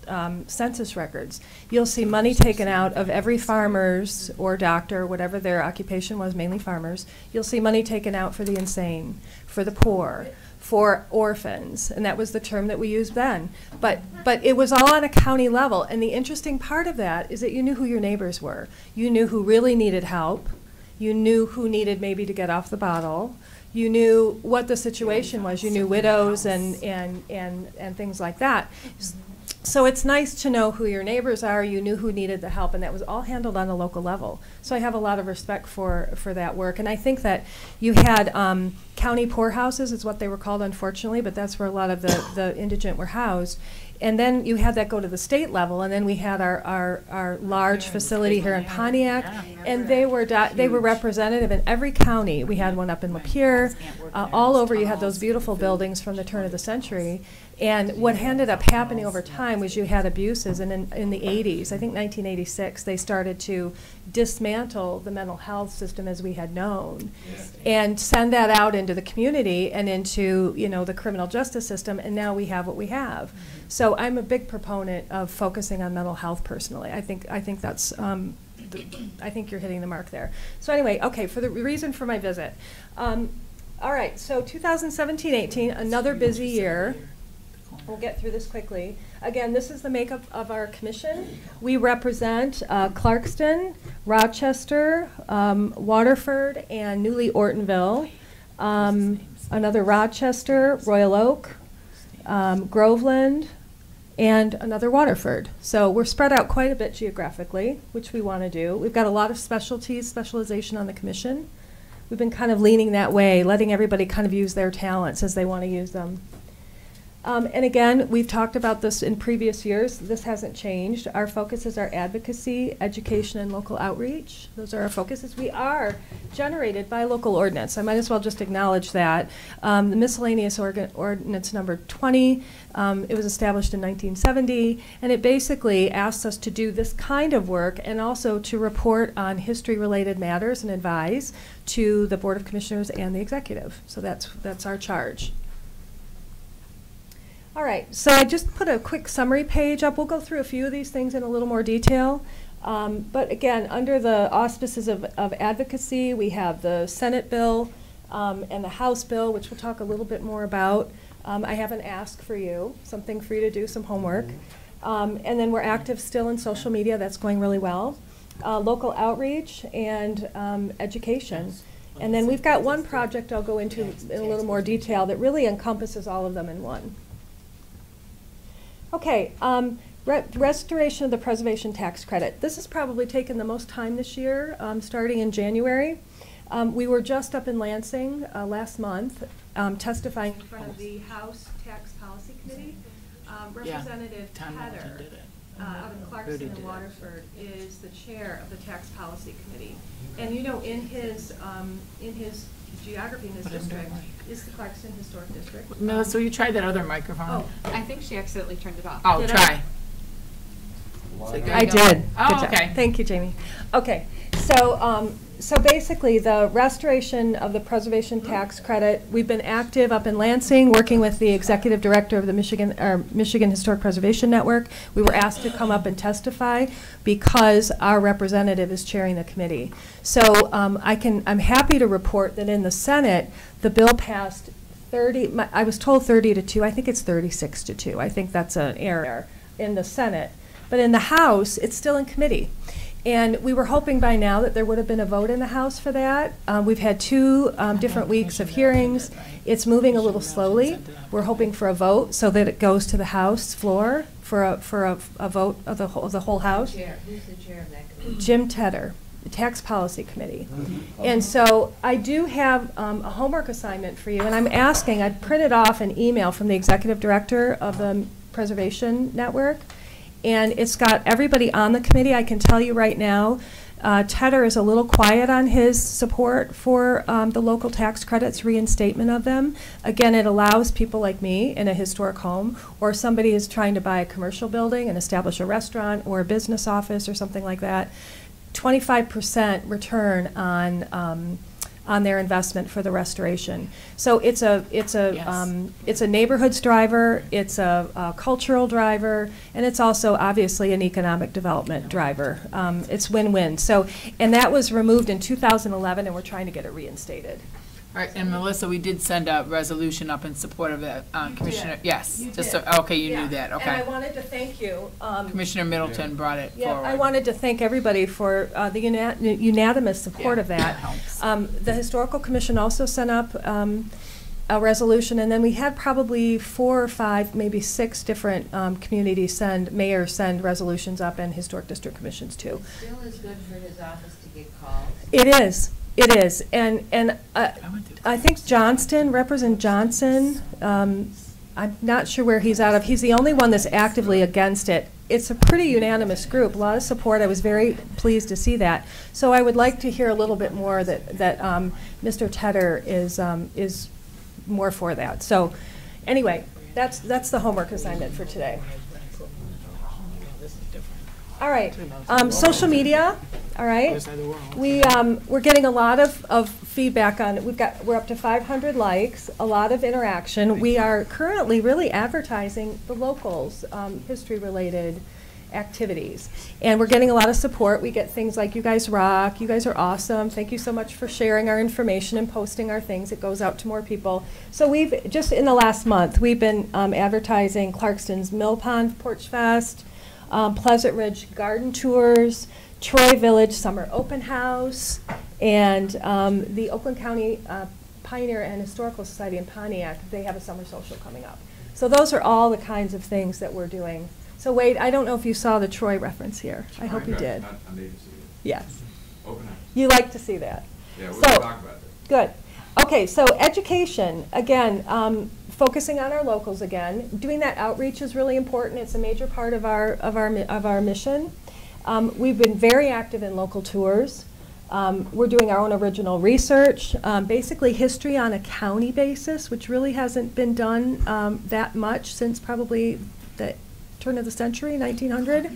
L: census records, you'll see money taken out of every farmer's or doctor, whatever their occupation was, mainly farmers. You'll see money taken out for the insane, for the poor, for orphans, and that was the term that we used then. But it was all on a county level. And the interesting part of that is that you knew who your neighbors were. You knew who really needed help. You knew who needed maybe to get off the bottle. You knew what the situation was. You knew widows and things like that. So it's nice to know who your neighbors are. You knew who needed the help, and that was all handled on a local level. So I have a lot of respect for that work. And I think that you had county poorhouses, is what they were called, unfortunately, but that's where a lot of the indigent were housed. And then you had that go to the state level, and then we had our large facility here in Pontiac, and they were representative in every county. We had one up in Lapeer, all over you had those beautiful buildings from the turn of the century. And what ended up happening over time was you had abuses, and in the 80s, I think 1986, they started to dismantle the mental health system as we had known, and send that out into the community and into, you know, the criminal justice system, and now we have what we have. So I'm a big proponent of focusing on mental health personally. I think that's, I think you're hitting the mark there. So anyway, okay, for the reason for my visit. All right, so 2017-18, another busy year. We'll get through this quickly. Again, this is the makeup of our commission. We represent Clarkston, Rochester, Waterford, and Newly Ortonville. Another Rochester, Royal Oak, Groveland, and another Waterford. So we're spread out quite a bit geographically, which we want to do. We've got a lot of specialization on the commission. We've been kind of leaning that way, letting everybody kind of use their talents as they want to use them. And again, we've talked about this in previous years. This hasn't changed. Our focuses are advocacy, education, and local outreach. Those are our focuses. We are generated by local ordinance. I might as well just acknowledge that. The miscellaneous ordinance number 20, it was established in 1970, and it basically asks us to do this kind of work and also to report on history-related matters and advise to the Board of Commissioners and the executive. So that's our charge. All right, so I just put a quick summary page up. We'll go through a few of these things in a little more detail. But again, under the auspices of advocacy, we have the Senate bill and the House bill, which we'll talk a little bit more about. I have an ask for you, something for you to do, some homework. And then we're active still in social media. That's going really well. Local outreach and education. And then we've got one project I'll go into in a little more detail that really encompasses all of them in one. Okay, restoration of the preservation tax credit. This has probably taken the most time this year, starting in January. We were just up in Lansing last month, testifying in front of the House Tax Policy Committee. Representative Tedder out of Clarkston and Waterford is the chair of the Tax Policy Committee. And you know, in his geography in his district is the Clarkston Historic District.
A: No, so you tried that other microphone.
L: Oh,
C: I think she accidentally turned it off.
A: Oh,
L: Did
A: try.
L: I did.
A: Oh,
L: Good job.
A: okay.
L: Thank you, Jamie. Okay, so basically the restoration of the preservation tax credit, we've been active up in Lansing, working with the executive director of the Michigan Historic Preservation Network. We were asked to come up and testify because our representative is chairing the committee. So I'm happy to report that in the Senate, the bill passed I was told 30-2. I think it's 36-2. I think that's an error in the Senate. But in the House, it's still in committee. And we were hoping by now that there would have been a vote in the House for that. We've had two different weeks of hearings. It's moving a little slowly. We're hoping for a vote so that it goes to the House floor for a vote of the whole House.
E: Who's the chair of that committee?
L: Jim Tedder, the Tax Policy Committee. And so I do have a homework assignment for you, and I'm asking, I printed off an email from the executive director of the Preservation Network, and it's got everybody on the committee. I can tell you right now, Tedder is a little quiet on his support for the local tax credits, reinstatement of them. Again, it allows people like me in a historic home, or somebody is trying to buy a commercial building and establish a restaurant or a business office or something like that, 25% return on their investment for the restoration. So it's a neighborhoods driver, it's a cultural driver, and it's also obviously an economic development driver. It's win-win. So, and that was removed in 2011, and we're trying to get it reinstated.
A: All right, and Melissa, we did send a resolution up in support of that, Commissioner. Yes,
L: You
A: just
L: did.
A: so, okay, you
L: Yeah.
A: knew that.
L: And I
A: Okay,
L: wanted to thank you.
A: Commissioner Middleton brought it
L: Yeah,
A: forward.
L: I wanted to thank everybody for the unanimous support
A: Yeah,
L: of
A: that
L: that.
A: helps.
L: The Historical Commission also sent up a resolution, and then we had probably 4 or 5, maybe 6 different communities mayors send resolutions up, and historic district commissions too.
E: Still is good for his office to get calls.
L: It is. It is. And I think Johnston, Representative Johnson, I'm not sure where he's out of. He's the only one that's actively against it. It's a pretty unanimous group, a lot of support. I was very pleased to see that. So I would like to hear a little bit more that Mr. Tedder is more for that. So anyway, that's the homework assignment for today. All right, social media. All right, we're getting a lot of feedback on it. We're up to 500 likes, a lot of interaction. We are currently really advertising the locals, history-related activities, and we're getting a lot of support. We get things like "You guys rock," "You guys are awesome," "Thank you so much for sharing our information and posting our things." It goes out to more people. So we've just in the last month we've been advertising Clarkston's Mill Pond Porch Fest, Pleasant Ridge Garden Tours, Troy Village Summer Open House, and the Oakland County Pioneer and Historical Society in Pontiac. They have a summer social coming up. So those are all the kinds of things that we're doing. So Wade, I don't know if you saw the Troy reference here. I hope you did.
D: I need to see it.
L: Yes.
D: Open house.
L: You like to see that.
D: Yeah, we'll
L: So,
D: talk about that.
L: good. Okay, so education, again, focusing on our locals again. Doing that outreach is really important. It's a major part of our mission. We've been very active in local tours. We're doing our own original research, basically history on a county basis, which really hasn't been done that much since probably the turn of the century, 1900.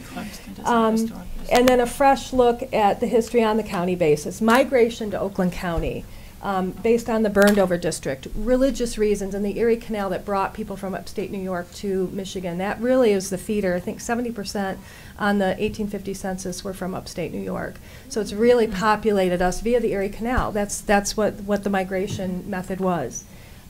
L: And then a fresh look at the history on the county basis. Migration to Oakland County. Based on the burned over district, religious reasons, and the Erie Canal that brought people from upstate New York to Michigan. That really is the feeder. I think 70% on the 1850 census were from upstate New York. So it's really populated us via the Erie Canal. That's what the migration method was.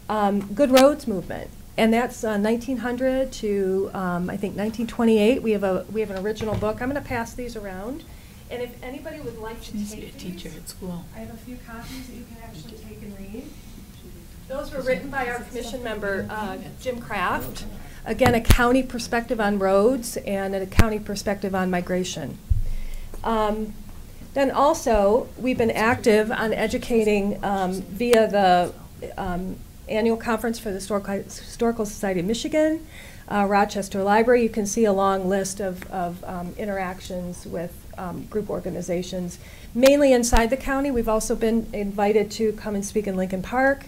L: Good roads movement. And that's 1900 to I think 1928. We have an original book. I'm going to pass these around. And if anybody would like to take
A: teacher at school.
L: I have a few copies that you can actually take and read. Those were written by our commission member, Jim Kraft. Again, a county perspective on roads and a county perspective on migration. Then also, we've been active on educating via the annual conference for the Historical Society of Michigan, Rochester Library. You can see a long list of interactions with group organizations, mainly inside the county. We've also been invited to come and speak in Lincoln Park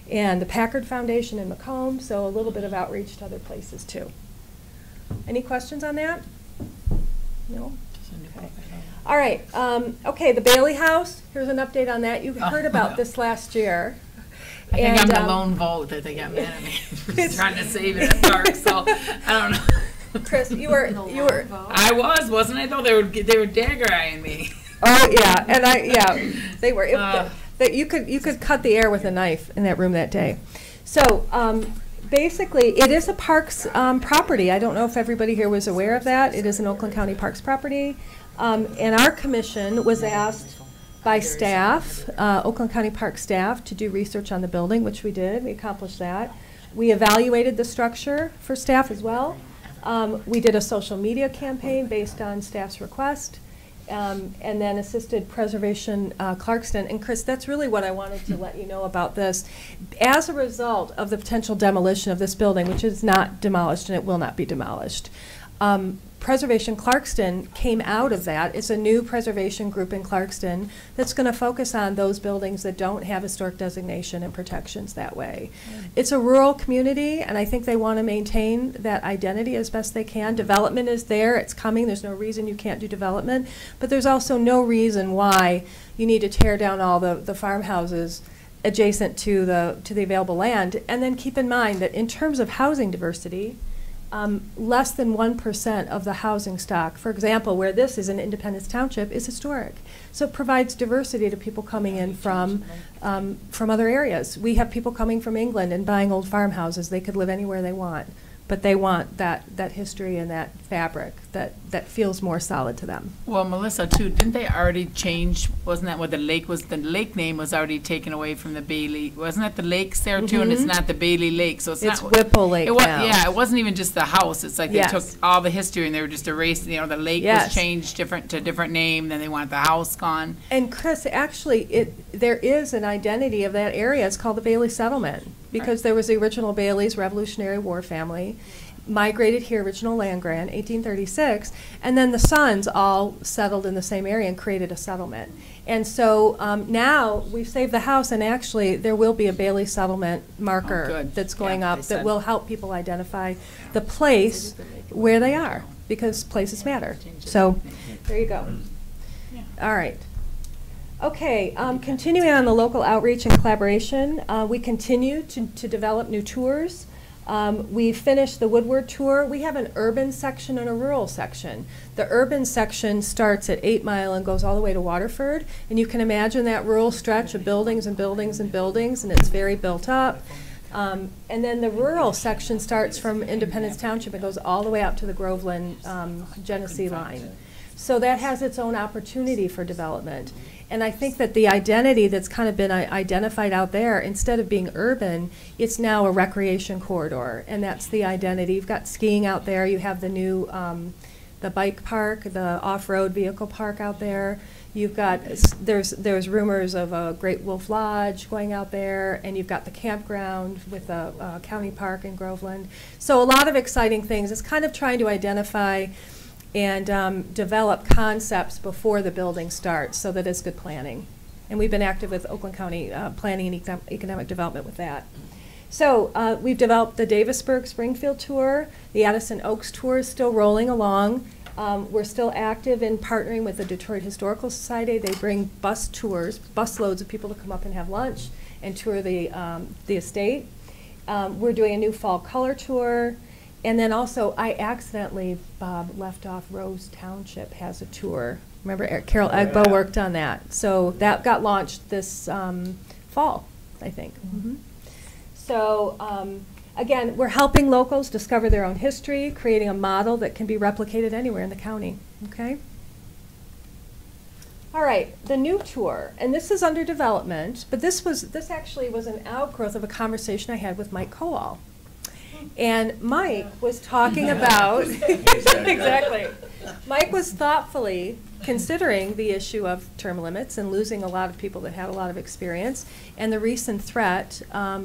L: and the Packard Foundation in Macomb, so a little bit of outreach to other places too. Any questions on that? No? Okay. All right, okay, the Bailey House, here's an update on that. You heard about this last year.
A: I think I'm the lone vote that they got mad at me for trying to save it at dark, so I don't know.
L: Chris, you were.
A: I wasn't I? Though they were dagger eyeing me.
L: Oh yeah, they were. You could cut the air with a knife in that room that day. So basically, it is a Parks property. I don't know if everybody here was aware of that. It is an Oakland County Parks property, and our commission was asked by staff, Oakland County Park staff, to do research on the building, which we did. We accomplished that. We evaluated the structure for staff as well. We did a social media campaign based on staff's request, and then assisted Preservation Clarkston. And Chris, that's really what I wanted to let you know about this. As a result of the potential demolition of this building, which is not demolished and it will not be demolished, Preservation Clarkston came out of that. It's a new preservation group in Clarkston that's going to focus on those buildings that don't have historic designation and protections that way. It's a rural community, and I think they want to maintain that identity as best they can. Development is there. It's coming. There's no reason you can't do development, but there's also no reason why you need to tear down all the farmhouses adjacent to the available land. And then keep in mind that in terms of housing diversity, less than 1% of the housing stock, for example, where this is in Independence Township, is historic. So it provides diversity to people coming in from other areas. We have people coming from England and buying old farmhouses. They could live anywhere they want, but they want that history and that fabric that feels more solid to them.
A: Well, Melissa, too, didn't they already change? Wasn't that what the lake was? The lake name was already taken away from the Bailey. Wasn't that the lakes there, too? And it's not the Bailey Lake. So it's not
L: Whipple Lake now.
A: Yeah, it wasn't even just the house. It's like they
L: Yes.
A: took all the history and they were just erasing, the lake was changed to a different name. Then they want the house gone.
L: And Chris, actually, there is an identity of that area. It's called the Bailey Settlement. because there was the original Bailey's Revolutionary War family, migrated here, original land grant, 1836, and then the sons all settled in the same area and created a settlement. And so now we've saved the house, and actually there will be a Bailey settlement marker that's going up that will help people identify the place where they are, because places matter. So there you go. All right. Okay, continuing on the local outreach and collaboration, we continue to develop new tours. We finished the Woodward tour. We have an urban section and a rural section. The urban section starts at 8 Mile and goes all the way to Waterford. And you can imagine that rural stretch of buildings and buildings and buildings, and it's very built up. And then the rural section starts from Independence Township and goes all the way out to the Groveland Genesee line. So that has its own opportunity for development. And I think that the identity that's kind of been identified out there, instead of being urban, it's now a recreation corridor, and that's the identity. You've got skiing out there. You have the new the bike park, the off-road vehicle park out there. You've got there's rumors of a Great Wolf Lodge going out there, and you've got the campground with a county park in Groveland. So a lot of exciting things. It's kind of trying to identify and develop concepts before the building starts, so that it's good planning. And we've been active with Oakland County Planning and Economic Development with that. So we've developed the Davisburg Springfield tour. The Addison Oaks tour is still rolling along. We're still active in partnering with the Detroit Historical Society. They bring bus tours, bus loads of people to come up and have lunch and tour the estate. We're doing a new fall color tour. And then also, I accidentally, Bob, left off Rose Township has a tour. Remember, Carol Egbo worked on that. So that got launched this fall, I think. Mm-hmm. So again, we're helping locals discover their own history, creating a model that can be replicated anywhere in the county. Okay. All right, the new tour, and this is under development, but this actually was an outgrowth of a conversation I had with Mike Kowal. And Mike was talking about, exactly, Mike was thoughtfully considering the issue of term limits and losing a lot of people that had a lot of experience, and the recent threat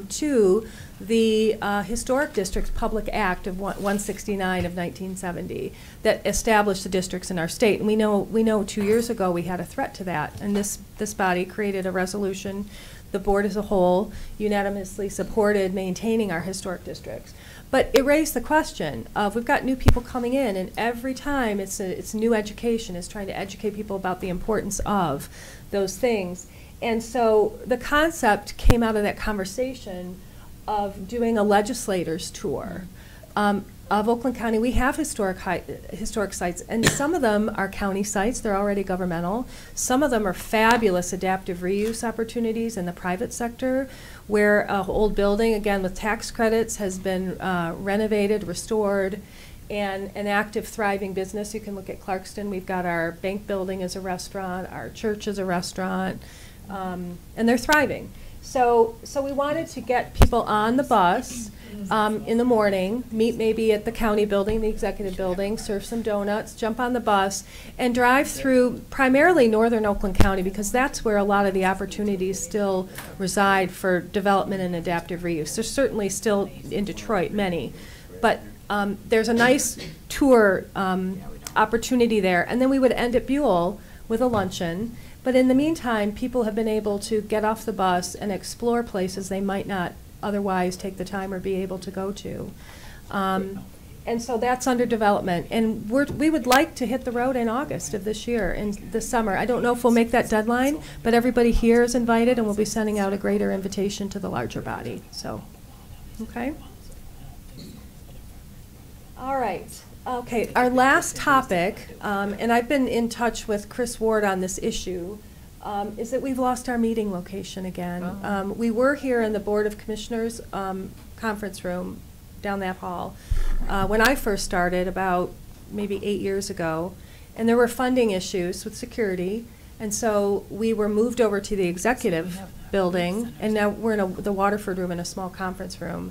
L: to the Historic Districts Public Act of 169 of 1970 that established the districts in our state. And we know 2 years ago we had a threat to that, and this body created a resolution. The board as a whole unanimously supported maintaining our historic districts. But it raised the question of, we've got new people coming in, and every time it's new education, it's trying to educate people about the importance of those things. And so the concept came out of that conversation of doing a legislators tour. Of Oakland County, we have historic sites, and some of them are county sites. They're already governmental. Some of them are fabulous adaptive reuse opportunities in the private sector, where an old building, again with tax credits, has been renovated, restored, and an active, thriving business. You can look at Clarkston. We've got our bank building as a restaurant, our church as a restaurant, and they're thriving. So we wanted to get people on the bus in the morning, meet maybe at the county building, the executive building, serve some donuts, jump on the bus, and drive through primarily northern Oakland County, because that's where a lot of the opportunities still reside for development and adaptive reuse. There's certainly still in Detroit many, but there's a nice tour opportunity there. And then we would end at Buell with a luncheon. But in the meantime, people have been able to get off the bus and explore places they might not otherwise take the time or be able to go to. And so that's under development. And we would like to hit the road in August of this year, in the summer. I don't know if we'll make that deadline, but everybody here is invited, and we'll be sending out a greater invitation to the larger body. So, okay. All right. Okay, our last topic, and I've been in touch with Chris Ward on this issue, is that we've lost our meeting location again. We were here in the Board of Commissioners conference room down that hall when I first started about maybe 8 years ago, and there were funding issues with security, and so we were moved over to the executive building, and now we're in the Waterford room in a small conference room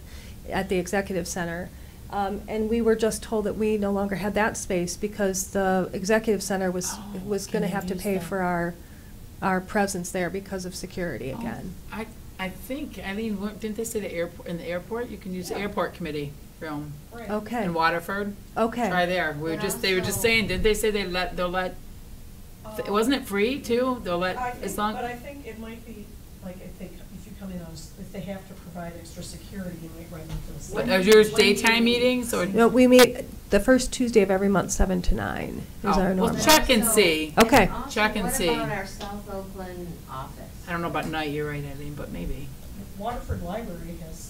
L: at the executive center. And we were just told that we no longer had that space because the executive center was going to have to pay for our presence there because of security again.
A: I I think, Eileen, didn't they say the airport, in the airport, you can use the airport committee room
L: Okay,
A: in Waterford?
L: okay.
A: Try there. They were just saying, did they say they'll let, wasn't it free too? They'll let, as long.
N: But I think it might be, like, if you come in on, if they have to provide extra security, you might run into the.
A: But are yours daytime meetings or?
L: No, we meet the first Tuesday of every month, 7 to 9 is our
A: Well,
L: normal.
A: check and see.
L: Okay.
A: Check and see.
E: What about our South Oakland office?
A: I don't know about night, you're right, Eileen, but maybe.
N: Waterford Library has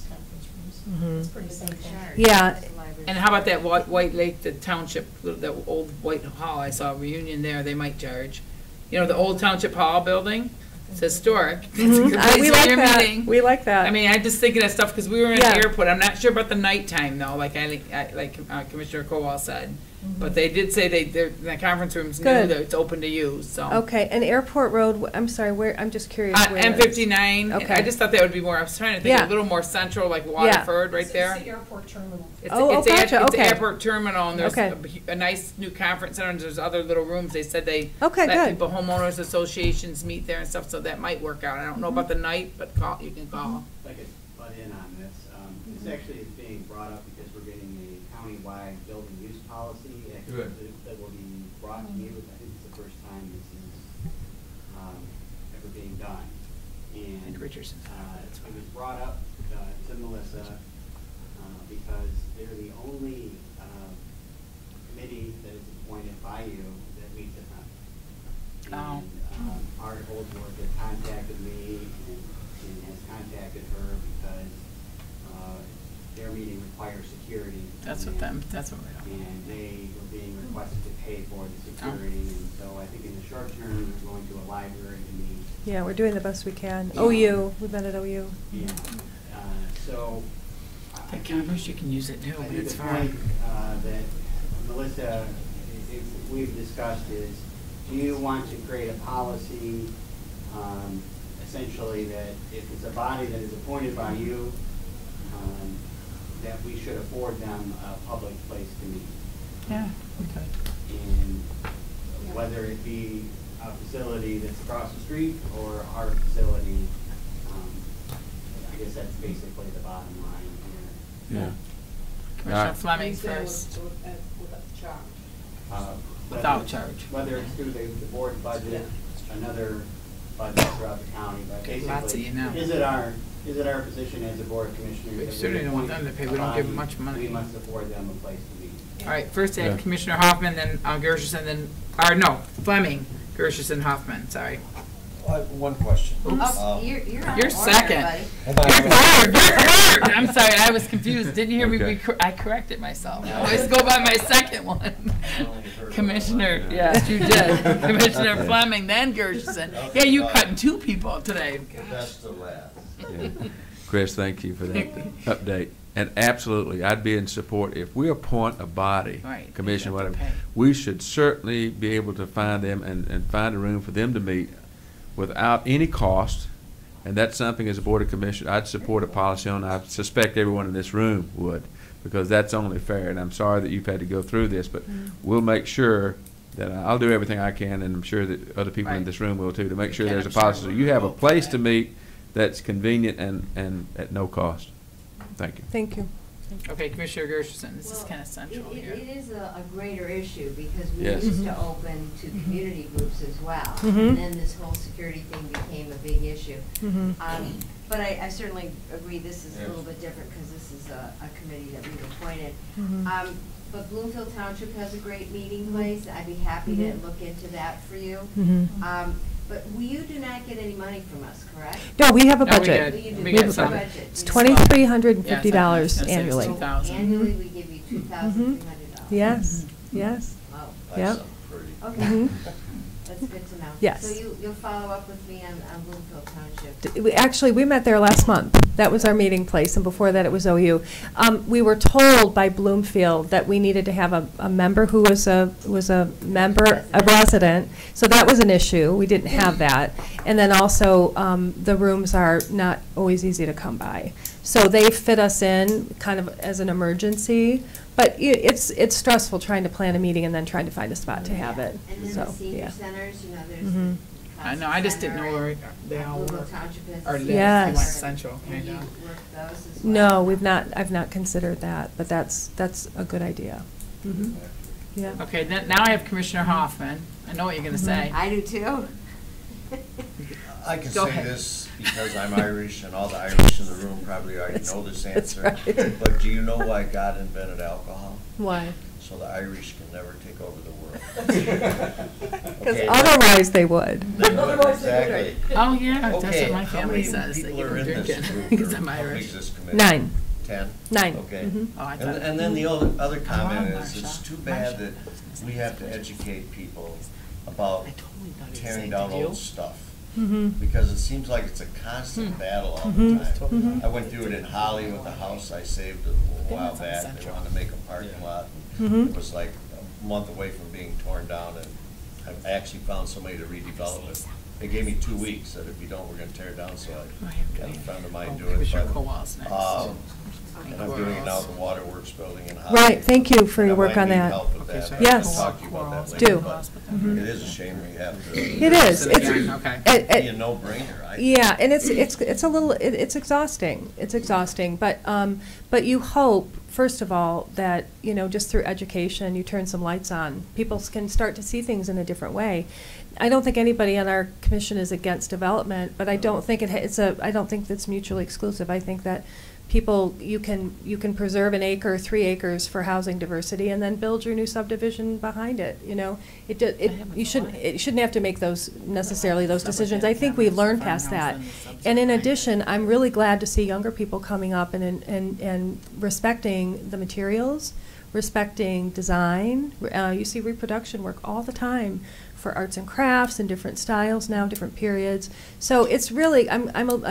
N: conference rooms.
L: Mhm.
N: It's pretty simple.
L: Yeah.
A: And how about that White Lake, the township, the old White Hall, I saw a reunion there, they might charge. You know, the old Township Hall building, it's historic. It's a
L: Mhm.
A: good place
L: We
A: for
L: like
A: your
L: that.
A: meeting.
L: We like that.
A: I mean, I'm just thinking of stuff, because we were in
L: Yeah.
A: the airport, I'm not sure about the nighttime though, like Commissioner Kowal said. But they did say the conference rooms knew
L: Good.
A: that it's open to use, so.
L: Okay, and Airport Road, I'm sorry, where, I'm just curious where.
A: M59,
L: Okay.
A: I just thought that would be more, I was trying to think
L: Yeah.
A: a little more central, like Waterford, right there.
N: It's the airport terminal.
A: It's
L: Oh,
A: it's
L: gotcha,
A: it's the
L: okay.
A: airport terminal, and there's
L: Okay.
A: a nice new conference center, and there's other little rooms. They said they
L: Okay,
A: let
L: good.
A: people, homeowners associations meet there and stuff, so that might work out. I don't know about the night, but you can call.
O: If I could butt in on this, this actually is being brought up because we're getting a countywide building use policy.
B: Good.
O: That will be brought to you. I think it's the first time this is ever being done. And
A: Richardson.
O: It was brought up to Melissa because they're the only committee that is appointed by you that meets at night.
A: Oh.
O: And Art Holdsworth had contacted me and has contacted her because their meeting requires security.
A: That's what we're doing.
O: And they were being requested to pay for the security, and so I think in the short term, we're going to a library to meet.
L: Yeah, we're doing the best we can. OU, we've been at OU.
O: Yeah, so.
A: I kind of wish you can use it too,
O: I
A: but
O: think
A: it's
O: the
A: fine.
O: point that Melissa, we've discussed is, do you want to create a policy, essentially that if it's a body that is appointed by you, that we should afford them a public place to meet?
A: Yeah, okay.
O: And whether it be a facility that's across the street or our facility, I guess that's basically the bottom line here.
D: Yeah.
A: Commissioner Fleming first. Without charge.
O: Whether it's through the board budget, another budget throughout the county, but basically,
A: Lots of you now.
O: is it our position as a board of commissioners?
A: We
O: that
A: certainly don't want
O: appoint
A: them to pay. We don't give them
O: a
A: much money.
O: We must afford them a place to meet.
A: All right, first
D: Yeah.
A: Commissioner Hoffman, then Gershenson, then, Fleming, Gershenson, Hoffman, sorry.
B: I have one question.
E: Oh, you're on
A: You're
E: order,
A: second.
E: buddy.
A: You're third. I'm sorry, I was confused. Didn't you hear me?
D: Okay.
A: I corrected myself. I always go by my second one. Commissioner, yes, you did. Commissioner Fleming, then Gershenson. Yeah, you cutting two people today.
B: Best to last.
D: Yeah. Chris, thank you for that update. And absolutely, I'd be in support. If we appoint a body,
A: Right,
D: commission,
A: they have to
D: whatever,
A: pay.
D: we should certainly be able to find them and find a room for them to meet without any cost. And that's something as a Board of Commissioners, I'd support a policy on. I suspect everyone in this room would, because that's only fair. And I'm sorry that you've had to go through this, but we'll make sure that I'll do everything I can, and I'm sure that other people in
A: Right.
D: this room will too, to make sure
A: Okay,
D: there's a
A: I'm sure
D: policy. So
A: we'll
D: you have a
A: vote for
D: place
A: that.
D: to meet that's convenient and at no cost. Thank you.
L: Thank you.
A: Okay, Commissioner Gershenson, this is kind of central here.
E: It is a greater issue because we
D: Yes.
E: used to open to community groups as well.
L: Mhm.
E: And then this whole security thing became a big issue.
L: Mhm.
E: But I certainly agree this is a little bit different because this is a committee that we've appointed.
L: Mhm.
E: But Bloomfield Township has a great meeting place. I'd be happy to
L: Mhm.
E: look into that for you.
L: Mhm.
E: But you do not get any money from us, correct?
L: No, we have a
A: No, we
L: budget.
A: did.
E: You do
A: We
E: get
A: got
E: a
A: some.
E: budget.
L: It's
E: You know,
L: $2,350
A: Yeah, it's
L: annually.
A: $2,000. 2,000.
E: Annually, we give you $2,300.
L: Yes, yes.
E: Wow.
B: Like
L: Yep.
B: something pretty.
E: Okay.
L: Mhm.
E: That's good to know.
L: Yes.
E: So you'll follow up with me on Bloomfield Township?
L: Actually, we met there last month. That was our meeting place, and before that, it was OU. We were told by Bloomfield that we needed to have a member who was a member, a resident. So that was an issue. We didn't have that. And then also, the rooms are not always easy to come by. So they fit us in kind of as an emergency. But it's stressful trying to plan a meeting and then trying to find a spot to have it.
E: And then
L: So,
E: the senior
L: yeah.
E: centers, you know, there's
L: Mhm.
A: I know, I just didn't know where they all were. Or lived,
L: Yes.
A: they went central, I know.
L: No, I've not considered that, but that's a good idea. Mhm. Yeah.
A: Okay, then, now I have Commissioner Hoffman. I know what you're gonna say.
E: I do too.
B: I can
A: Go
B: say
A: ahead.
B: this because I'm Irish, and all the Irish in the room probably already know this
L: That's
B: answer.
L: right.
B: But do you know why God invented alcohol?
L: Why?
B: So the Irish can never take over the world.
L: Because
B: Okay,
L: otherwise they would.
B: They would, exactly.
A: Oh, yeah, that's
B: Okay,
A: what my
B: how
A: family
B: many
A: says. They
B: people
A: get
B: are
A: them
B: in this
A: drinking
B: group,
A: because
B: or
A: I'm
B: how big
A: Irish.
B: is this committee?
L: 9.
B: 10?
L: 9.
B: Okay.
L: Mhm.
A: Oh, I
B: And,
A: thought-
B: and then the other comment
A: Oh,
B: is, it's
A: Marsha.
B: too bad
A: Marsha.
B: that we have to educate people about
A: I totally thought he
B: tearing
A: said,
B: down
A: did you?
B: old stuff.
L: Mhm.
B: Because it seems like it's a constant battle all the
L: Mhm.
B: time.
L: Mhm.
B: I went through it in Holly with the house I saved a while
A: that's on
B: back. They
A: Central.
B: wanted to make a parking lot.
L: Mhm.
B: It was like a month away from being torn down, and I actually found somebody to redevelop it. They gave me 2 weeks, said if you don't, we're gonna tear it down, so I had a friend of mine do it.
A: Commissioner
B: but,
A: Kowal's next.
B: And I'm doing it now at the Waterworks building in Holly.
L: Right, thank you for
B: And
L: your
B: I
L: work
B: might
L: on
B: need
L: that.
B: help with
A: Okay,
B: that,
A: so
B: but I'll
L: Yes.
B: talk to you about that
A: Quarrels.
B: later,
L: Do.
B: but
L: Mhm.
B: It is a shame we have to.
L: It is.
A: Sit
L: It's,
A: again, okay.
B: It'd be a no-brainer, I think.
L: yeah, and it's a little, it's exhausting. It's exhausting, but you hope, first of all, that, you know, just through education, you turn some lights on. People can start to see things in a different way. I don't think anybody on our commission is against development, but I don't think I don't think that's mutually exclusive. I think that people, you can preserve an acre, 3 acres for housing diversity, and then build your new subdivision behind it, you know? You shouldn't have to make those decisions. I think we learned past that. And in addition, I'm really glad to see younger people coming up and respecting the materials, respecting design. You see reproduction work all the time for arts and crafts and different styles now, different periods. So it's really, I'm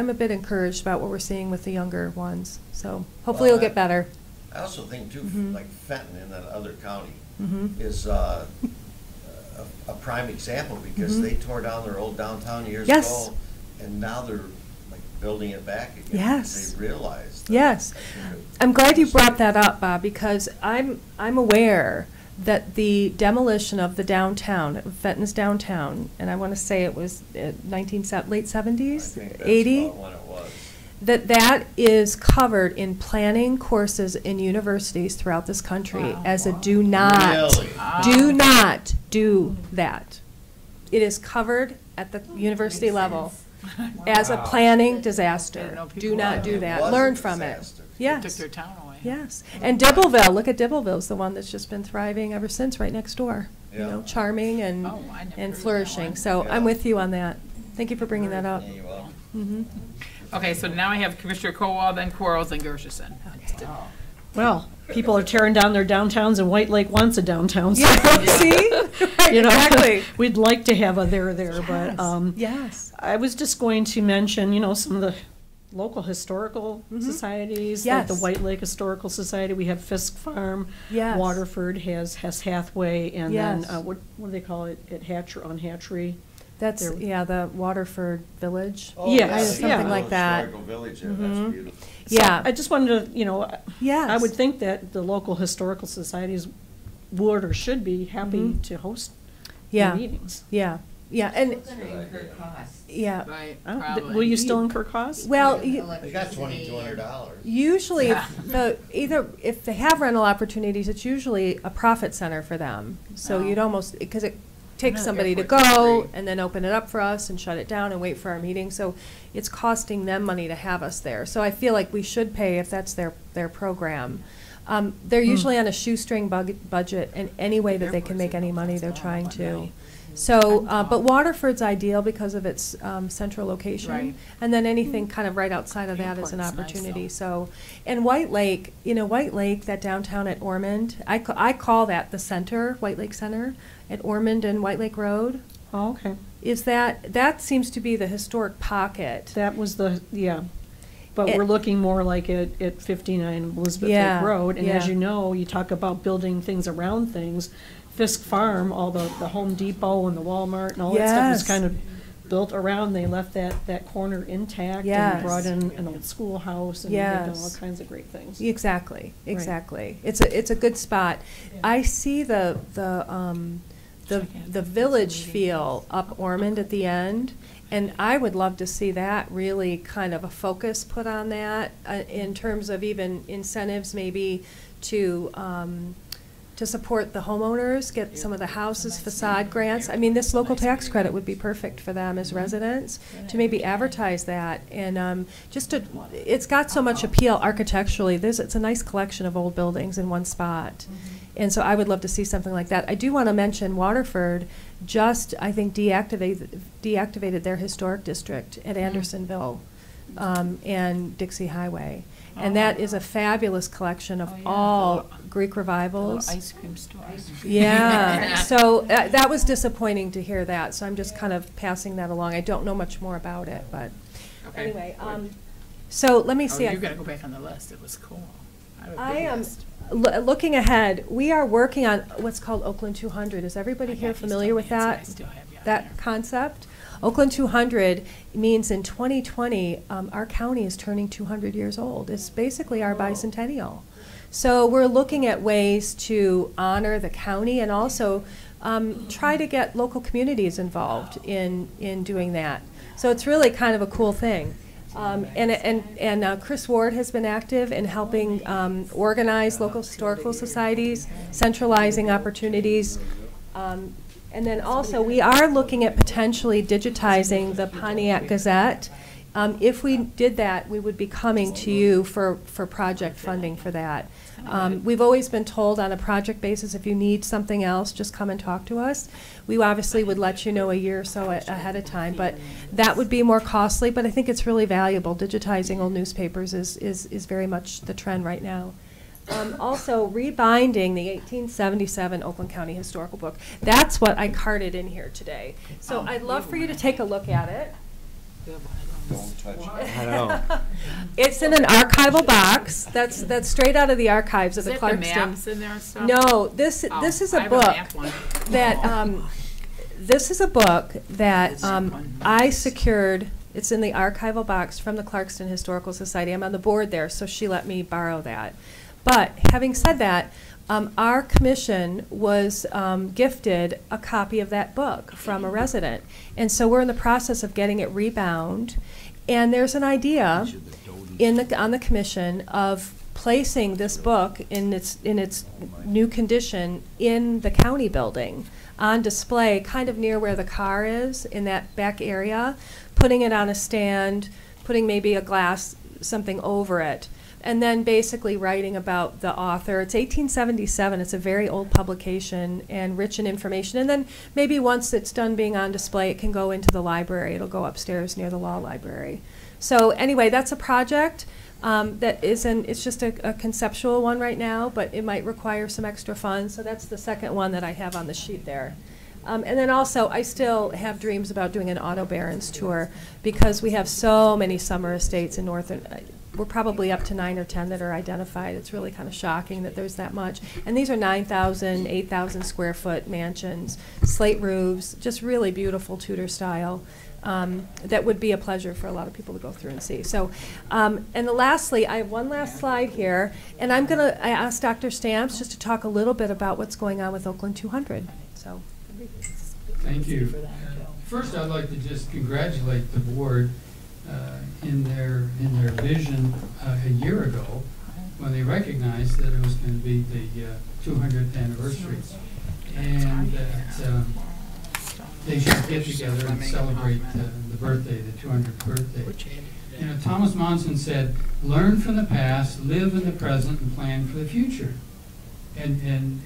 L: a bit encouraged about what we're seeing with the younger ones. So hopefully it'll get better.
B: I also think too,
L: Mhm.
B: like Fenton in that other county
L: Mhm.
B: is a prime example, because
L: Mhm.
B: they tore down their old downtown years
L: Yes.
B: ago, and now they're like building it back again.
L: Yes.
B: They realized. that.
L: Yes.
B: I think it-
L: I'm glad you brought that up, Bob, because I'm aware that the demolition of the downtown, Fenton's downtown, and I want to say it was late
B: I
L: 70s,
B: think that's
L: 80,
B: about when it was.
L: that is covered in planning courses in universities throughout this country as a do not,
B: Really?
L: do not do that. It is covered at the university level as a planning disaster. Do not do
B: It
L: that.
B: was
L: Learn
B: a
L: from it.
B: disaster.
A: Took
L: Yes.
A: their town away.
L: Yes, and Dibbleville, look at Dibbleville's the one that's just been thriving ever since, right next door. You
B: Yeah.
L: know, charming and,
A: Oh, I never heard of
L: and
A: that
L: flourishing.
A: one.
L: So I'm
B: Yeah.
L: with you on that. Thank you for bringing that up.
B: Yeah, you're welcome.
L: Mhm.
A: Okay, so now I have Commissioner Kowal, then Quarles, and Gershenson.
K: Well, people are tearing down their downtowns, and White Lake wants a downtown. so-
L: See?
K: You know,
L: Exactly.
K: we'd like to have a there, but,
L: Yes.
K: I was just going to mention, you know, some of the local historical societies, like the
L: Yes.
K: White Lake Historical Society. We have Fisk Farm.
L: Yes.
K: Waterford has Hathaway, and then,
L: Yes.
K: what do they call it, at Hatchery?
L: That's,
K: There-
L: yeah, the Waterford Village.
B: Oh,
K: Yes,
B: yeah,
K: yeah.
L: Something like that.
B: Historical village there,
L: Mhm.
B: that's beautiful.
L: Yeah.
K: I just wanted to, you know,
L: Yes.
K: I would think that the local historical societies would or should be happy
L: Mhm.
K: to host
L: Yeah.
K: the meetings.
L: Yeah, yeah, and,
B: Good idea.
L: yeah.
A: Right,
K: Oh,
A: probably.
K: Will you still incur costs?
L: Well,
B: They got $2,200.
L: usually,
A: Yeah.
L: if they have rental opportunities, it's usually a profit center for them. So
A: Oh.
L: you'd almost, because it takes
A: know
L: somebody to
A: airports are
L: go
A: free.
L: and then open it up for us and shut it down and wait for our meeting. So it's costing them money to have us there. So I feel like we should pay if that's their program. They're usually on a shoestring budget, and any way that they can make any money, they're trying to. So, but Waterford's ideal because of its central location.
A: Right.
L: And then anything kind of right outside of that is an
A: Airport's nice,
L: opportunity.
A: though.
L: So, and White Lake, you know, White Lake, that downtown at Ormond, I call that the center, White Lake Center, at Ormond and White Lake Road.
K: Oh, okay.
L: Is that seems to be the historic pocket.
K: That was yeah. But
L: It-
K: we're looking more like at 59 Elizabeth
L: Yeah,
K: Lake Road. And as
L: yeah.
K: you know, you talk about building things around things. Fisk Farm, all the Home Depot and the Walmart and all that stuff was
L: Yes.
K: kind of built around. They left that corner intact
L: Yes.
K: and brought in an old schoolhouse and they've done all
L: Yes.
K: kinds of great things.
L: Exactly,
K: Right.
L: exactly. It's a good spot. I see the the village feel up Ormond at the end. And I would love to see that really kind of a focus put on that in terms of even incentives maybe to support the homeowners, get some of the houses facade grants. I mean, this local tax credit would be perfect for them as residents to maybe advertise that. And it's got so much appeal architecturally. It's a nice collection of old buildings in one spot. And so I would love to see something like that. I do want to mention Waterford just, I think, deactivated their historic district at Andersonville and Dixie Highway. And that is a fabulous collection of all Greek revivals.
A: Ice cream store.
L: Yeah, so that was disappointing to hear that. So I'm just kind of passing that along. I don't know much more about it, but anyway. So let me see.
A: You got to go back on the list. It was cool.
L: I am looking ahead. We are working on what's called Oakland 200. Is everybody here familiar with that? That concept? Oakland 200 means in 2020, our county is turning 200 years old. It's basically our bicentennial. So we're looking at ways to honor the county and also try to get local communities involved in doing that. So it's really kind of a cool thing. And Chris Ward has been active in helping organize local historical societies, centralizing opportunities. And then also, we are looking at potentially digitizing the Pontiac Gazette. If we did that, we would be coming to you for project funding for that. We've always been told on a project basis, if you need something else, just come and talk to us. We obviously would let you know a year or so ahead of time, but that would be more costly, but I think it's really valuable. Digitizing old newspapers is very much the trend right now. Also, rebinding the 1877 Oakland County Historical Book. That's what I carted in here today. So I'd love for you to take a look at it.
B: Don't touch it.
D: I know.
L: It's in an archival box. That's straight out of the archives of the
A: Is it
L: Clarkston.
A: the maps in there and stuff?
L: No, this is a book that this is a book that I secured. It's in the archival box from the Clarkston Historical Society. I'm on the board there, so she let me borrow that. But having said that, our commission was gifted a copy of that book from a resident. And so we're in the process of getting it rebound. And there's an idea on the commission of placing this book in its new condition in the county building on display kind of near where the car is in that back area, putting it on a stand, putting maybe a glass, something over it. And then basically writing about the author. It's 1877. It's a very old publication and rich in information. And then maybe once it's done being on display, it can go into the library. It'll go upstairs near the law library. So anyway, that's a project that it's just a conceptual one right now, but it might require some extra funds. So that's the second one that I have on the sheet there. And then also, I still have dreams about doing an Auto Barons tour because we have so many summer estates in northern. We're probably up to 9 or 10 that are identified. It's really kind of shocking that there's that much. And these are 9,000, 8,000 square foot mansions, slate roofs, just really beautiful Tudor style. That would be a pleasure for a lot of people to go through and see. So, and lastly, I have one last slide here, and I asked Dr. Stamps just to talk a little bit about what's going on with Oakland 200. So.
M: Thank you. First, I'd like to just congratulate the board in their vision a year ago when they recognized that it was going to be the 200th anniversary, and that they should get together and celebrate the birthday, the 200th birthday. You know, Thomas Monson said, "Learn from the past, live in the present, and plan for the future." And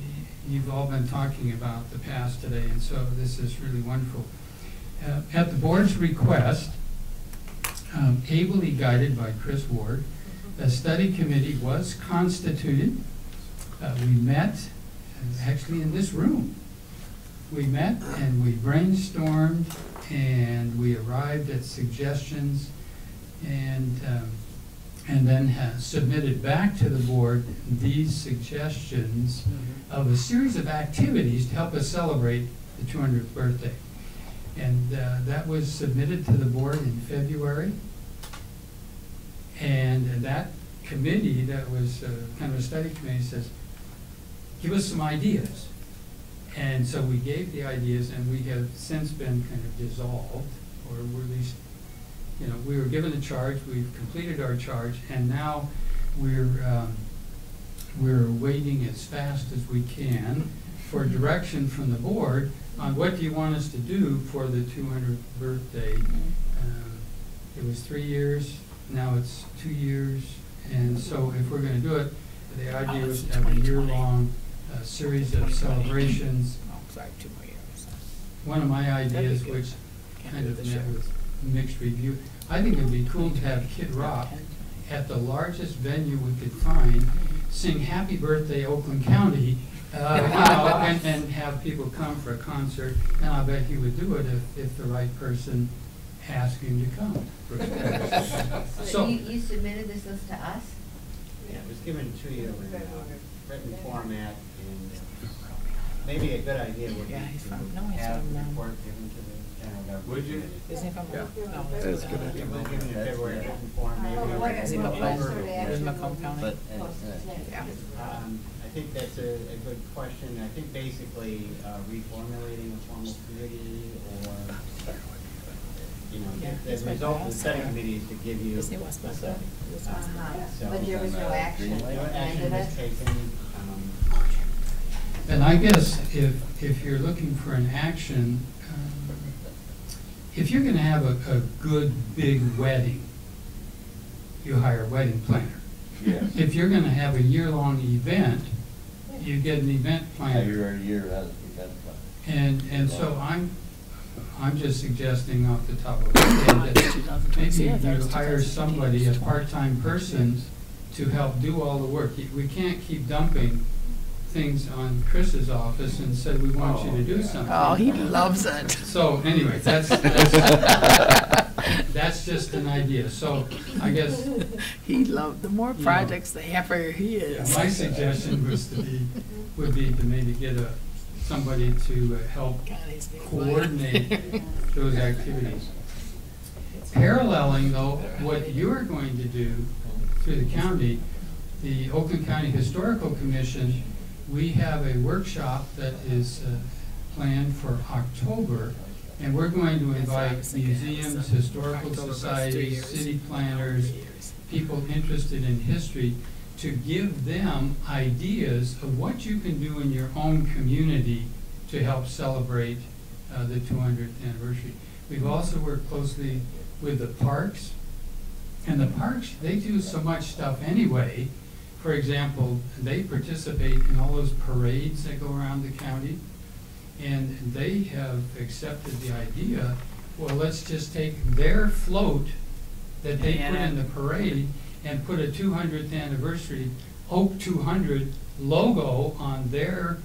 M: you've all been talking about the past today, and so this is really wonderful. At the board's request, ably guided by Chris Ward, a study committee was constituted. We met, actually in this room. We met and we brainstormed and we arrived at suggestions and then submitted back to the board these suggestions of a series of activities to help us celebrate the 200th birthday. And that was submitted to the board in February. And that committee, that was kind of a study committee, says, give us some ideas. And And so we gave the ideas, and we have since been kind of dissolved, or we're at least, you know, we were given the charge, we've completed our charge, and now we're waiting as fast as we can for direction from the board on what do you want us to do for the 200th birthday. It was 3 years, now it's 2 years, and so if we're going to do it, the idea was to have a year-long series of celebrations. One of my ideas, which kind of met with mixed review, I think it'd be cool to have Kid Rock at the largest venue we could find, sing Happy Birthday Oakland County, you know, and have people come for a concert, and I bet he would do it if the right person asked him to come.
P: So you submitted this list to us?
O: Yeah, it was given to you in written format, and maybe a good idea would be to have the report given to the general government. Would you?
A: Isn't it from?
O: Yeah.
A: No,
O: That's good. It was given in February written form, maybe. I think that's a good question. I think basically reformulating a formal committee, or you know, the result of the study committee is to give you.
P: But there was no action.
O: No action was taken.
M: And I guess if you're looking for an action, if you're going to have a good big wedding, you hire a wedding planner.
B: Yes.
M: If you're going to have a year-long event, you get an event planner.
B: Every year, that's the event plan.
M: And so I'm just suggesting off the top of my head that maybe you hire somebody, a part-time person, to help do all the work. We can't keep dumping things on Chris's office and said, we want you to do something.
A: Oh, he loves it.
M: So anyway, that's just an idea. So I guess
A: He loved, the more projects, the happier he is.
M: my suggestion would be to maybe get somebody to help coordinate those activities. Paralleling though, what you're going to do through the county, the Oakland County Historical Commission, we have a workshop that is planned for October, and we're going to invite museums, historical societies, city planners, people interested in history, to give them ideas of what you can do in your own community to help celebrate the 200th anniversary. We've also worked closely with the parks, and the parks, they do so much stuff anyway. For example, they participate in all those parades that go around the county, and they have accepted the idea, well, let's just take their float that they put in the parade and put a 200th anniversary Oak 200 logo on their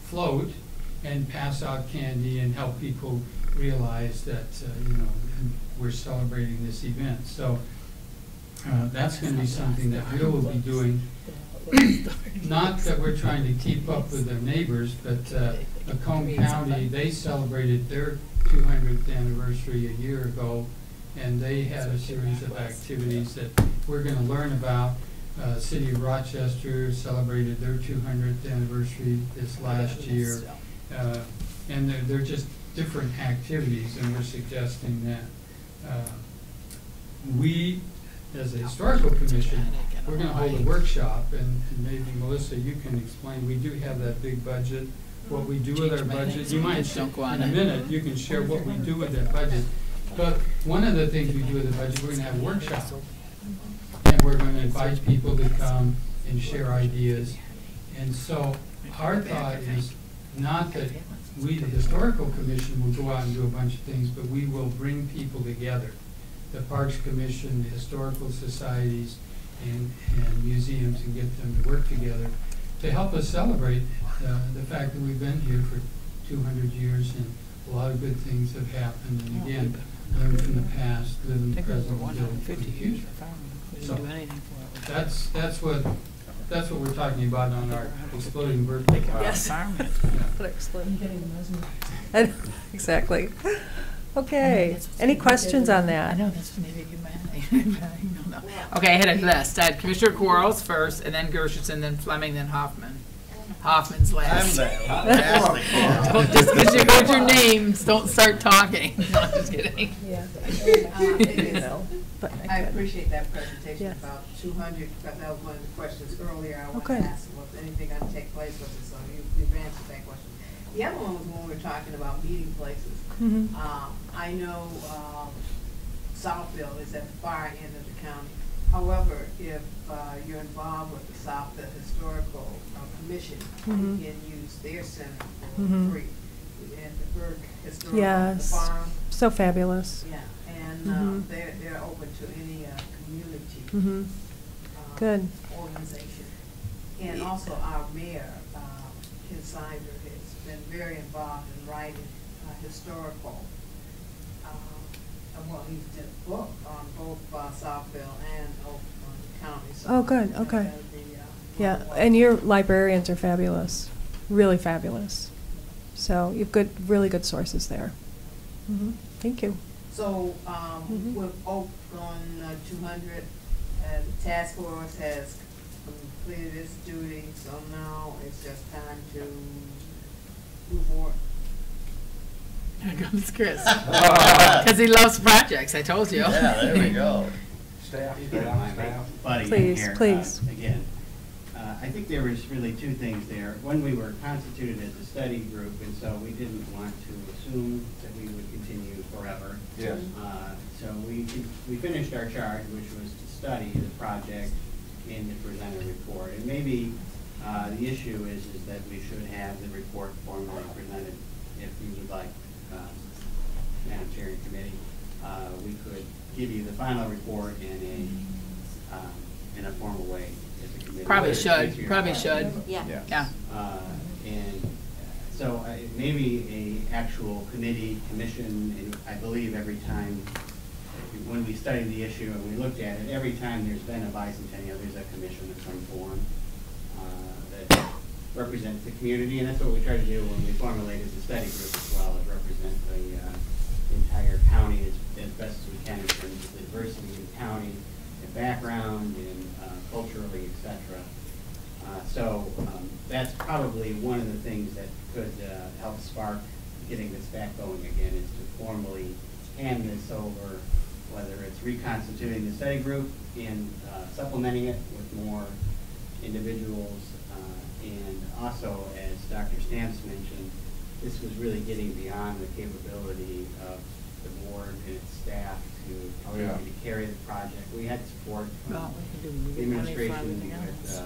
M: float and pass out candy and help people realize that, you know, we're celebrating this event. So that's going to be something that we will be doing. Not that we're trying to keep up with their neighbors, but Macomb County, they celebrated their 200th anniversary a year ago, and they had a series of activities that we're going to learn about. City of Rochester celebrated their 200th anniversary this last year, and they're just different activities, and we're suggesting that we, as a historical commission, we're going to hold a workshop, and maybe Melissa, you can explain. We do have that big budget. What we do with our budget, you might in a minute. You can share what we do with that budget. But one of the things we do with the budget, we're going to have a workshop, and we're going to invite people to come and share ideas. And so our thought is not that we, the historical commission, will go out and do a bunch of things, but we will bring people together. The Parks Commission, the historical societies, and museums, and get them to work together to help us celebrate the fact that we've been here for 200 years and a lot of good things have happened. And again, learn from the past, live in the present, and build for the future. So that's what we're talking about on our Exploding Birthday Card.
L: Yes.
M: Yeah.
L: Exploding. Exactly. Okay. Any questions on that?
A: I know that's maybe you might. Okay, I had a list. I had Commissioner Quarles first, and then Gershenson, then Fleming, then Hoffman. Hoffman's last.
B: I'm the
A: Don't, just because you heard your names, don't start talking. No, I'm just kidding.
L: Yeah.
P: I appreciate that presentation
L: Yes.
P: about 200, because that was one of the questions earlier I wanted
L: Okay.
P: to ask, was anything going to take place with it, so you've answered that question. The other one was when we were talking about meeting places.
L: Mhm.
P: I know Southville is at the far end of the county. However, if you're involved with the Southville Historical Commission,
L: Mhm.
P: you can use their center for
L: Mhm.
P: free. At the Burke Historical, the
L: Yes.
P: farm.
L: So fabulous.
P: Yeah, and
L: Mhm.
P: they're open to any community
L: Mhm. Good.
P: organization. And also our mayor, Ken Sider, has been very involved in writing historical, well, he did a book on both Southville and Oakland County. So
L: Oh, good,
P: that
L: okay.
P: would be,
L: Yeah, and your librarians are fabulous, really fabulous. So you've really good sources there. Mhm. Thank you.
P: So,
L: Mhm.
P: with Oak on 200, the task force has completed its duty, so now it's just time to move forward.
A: Here comes Chris. Because he loves projects, I told you.
B: Yeah, there we go.
O: If you don't mind me butting in
L: Please,
O: here,
L: please.
O: Again, I think there was really two things there. One, we were constituted as a study group, and so we didn't want to assume that we would continue forever.
B: Yes.
O: So we finished our charge, which was to study the project and to present a report. And maybe the issue is that we should have the report formally presented. If you would like, Madam Chair and Committee, we could give you the final report in a formal way as a committee.
A: Probably
O: With
A: should,
O: your
A: probably
O: questions.
A: should.
E: Yeah.
A: Yeah.
O: And so maybe a actual committee, commission, and I believe every time, when we studied the issue and we looked at it, every time there's been a bicentennial, there's a commission of some form that represents the community, and that's what we try to do when we formulated the study group as well, is represent the entire county as best as we can in terms of the diversity of the county, and background, and culturally, et cetera. So that's probably one of the things that could help spark getting this back going again, is to formally hand this over, whether it's reconstituting the study group and supplementing it with more individuals. And also, as Dr. Stamps mentioned, this was really getting beyond the capability of the board and its staff to continue to carry the project. We had support from the administration with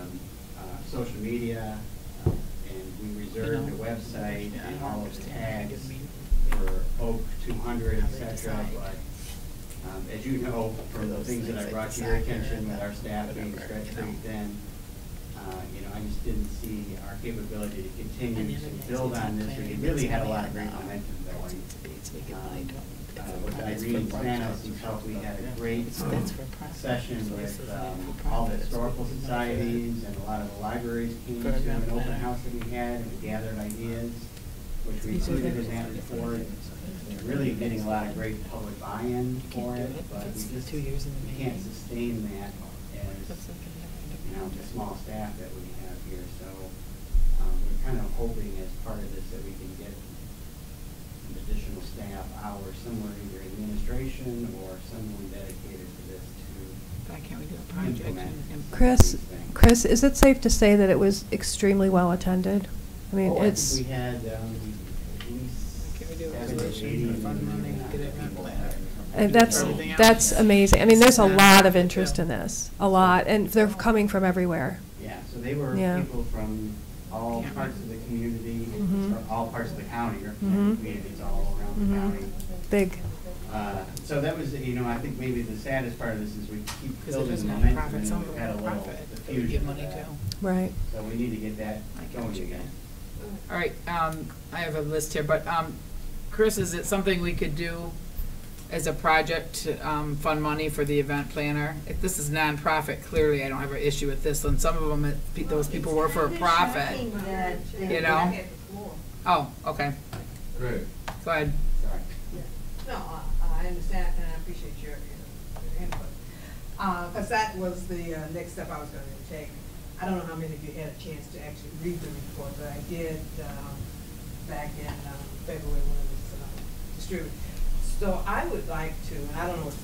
O: social media, and we reserved the website and all of the tags for Oak 200, et cetera. But as you know, from the things that I brought to your attention with our staff being stretched pretty thin, I just didn't see our capability to continue to build on this. We really had a lot of great momentum going. With Irene Spanos and help, we had a great session with all the historical societies, and a lot of the libraries came to an open house that we had, and we gathered ideas, which we included in that report. Really getting a lot of great public buy-in for it, but we just can't sustain that as the small staff that we have here. So we're kind of hoping as part of this that we can get some additional staff hours, somewhere either administration or someone dedicated to this to
A: Why can't we do a project?
O: implement.
L: Chris, is it safe to say that it was extremely well attended? I mean,
O: I
L: it's.
O: think we had at least 70 to 80 people there.
L: That's amazing. I mean, there's a lot of interest in this, a lot, and they're coming from everywhere.
O: Yeah, so they were
L: Yeah.
O: people from all parts of the community,
L: Mhm.
O: or all parts of the county,
L: Mhm.
O: representing communities all around the
L: Mhm.
O: county.
L: Big.
O: So that was, I think maybe the saddest part of this is we keep
A: Because it
O: building
A: doesn't
O: momentum,
A: nonprofit,
O: and
A: some
O: we've
A: of
O: had a
A: them
O: little
A: profit, that we
O: diffusion
A: give
O: of
A: money
O: that.
A: to.
L: Right.
O: So we need to get that going
A: what you
O: again.
A: All right, I have a list here, but Chris, is it something we could do as a project to fund money for the event planner? If this is nonprofit, clearly I don't have an issue with this one. Some of them, those people work for a profit, you know? Oh, okay.
B: Great.
A: Go ahead.
O: Sorry.
P: No, I understand, and I appreciate your input. Because that was the next step I was going to take. I don't know how many of you had a chance to actually read the report, but I did back in February when it was distributed. So I would like to, and I don't know what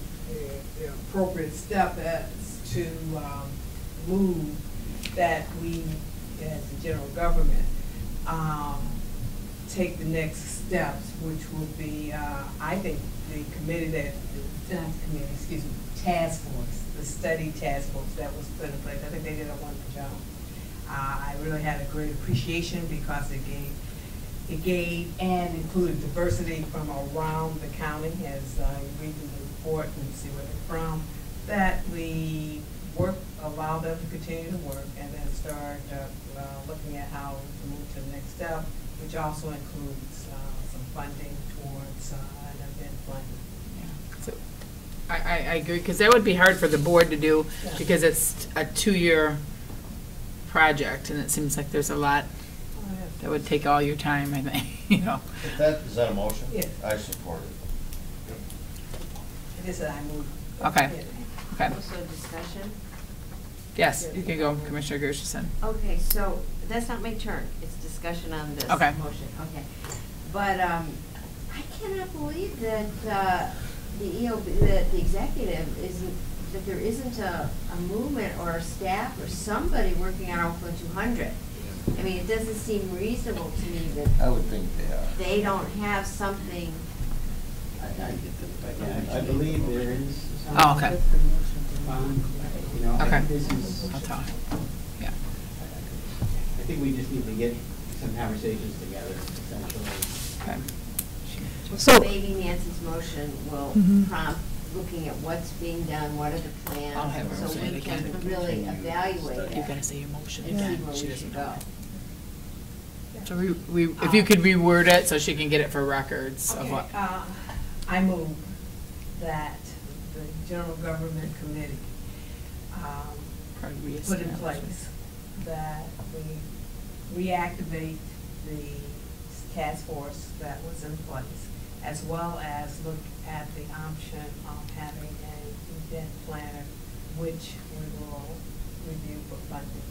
P: the appropriate step is, to move that we, as the general government, take the next steps, which will be, I think, the committee that, not committee, excuse me, task force, the study task force that was put in place. I think they did a wonderful job. I really had a great appreciation because it gave and included diversity from around the county, as you read in the report and see where they're from, that we allow them to continue to work, and then start looking at how to move to the next step, which also includes some funding towards an event plan.
A: So I agree, because that would be hard for the board to do, because it's a 2-year project, and it seems like there's a lot that would take all your time, I think, you know.
B: Is that a motion?
P: Yes.
B: I support it.
P: It is that I move.
A: Okay. Okay.
E: Also discussion?
A: Yes, you can go, Commissioner Gershenson.
E: Okay, so that's not my turn. It's discussion on this
A: Okay.
E: motion. Okay. But I cannot believe that the EOB, that the executive isn't, that there isn't a movement or a staff or somebody working on Oakland 200. I mean, it doesn't seem reasonable to me that
B: I would think they are.
E: they don't have something.
O: I believe there is.
A: Oh, okay.
O: You know,
A: Okay.
O: this is.
A: I'll talk. Yeah.
O: I think we just need to get some conversations together, essentially.
A: Okay.
E: So maybe Nancy's motion will
K: Mhm.
E: prompt looking at what's being done, what are the plans,
A: I'll have her
E: so
A: say it
E: we can
A: again.
E: really evaluate
A: You
E: it
A: gotta say your motion
E: and see
A: again.
E: where
A: She
E: we
A: doesn't
E: should
A: know.
E: go.
A: So if you could reword it so she can get it for records of
P: Okay,
A: what.
P: I move that the general government committee
A: Probably
P: put in
A: reestablish.
P: place that we reactivate the task force that was in place, as well as look at the option of having an event planner, which we will review for funding.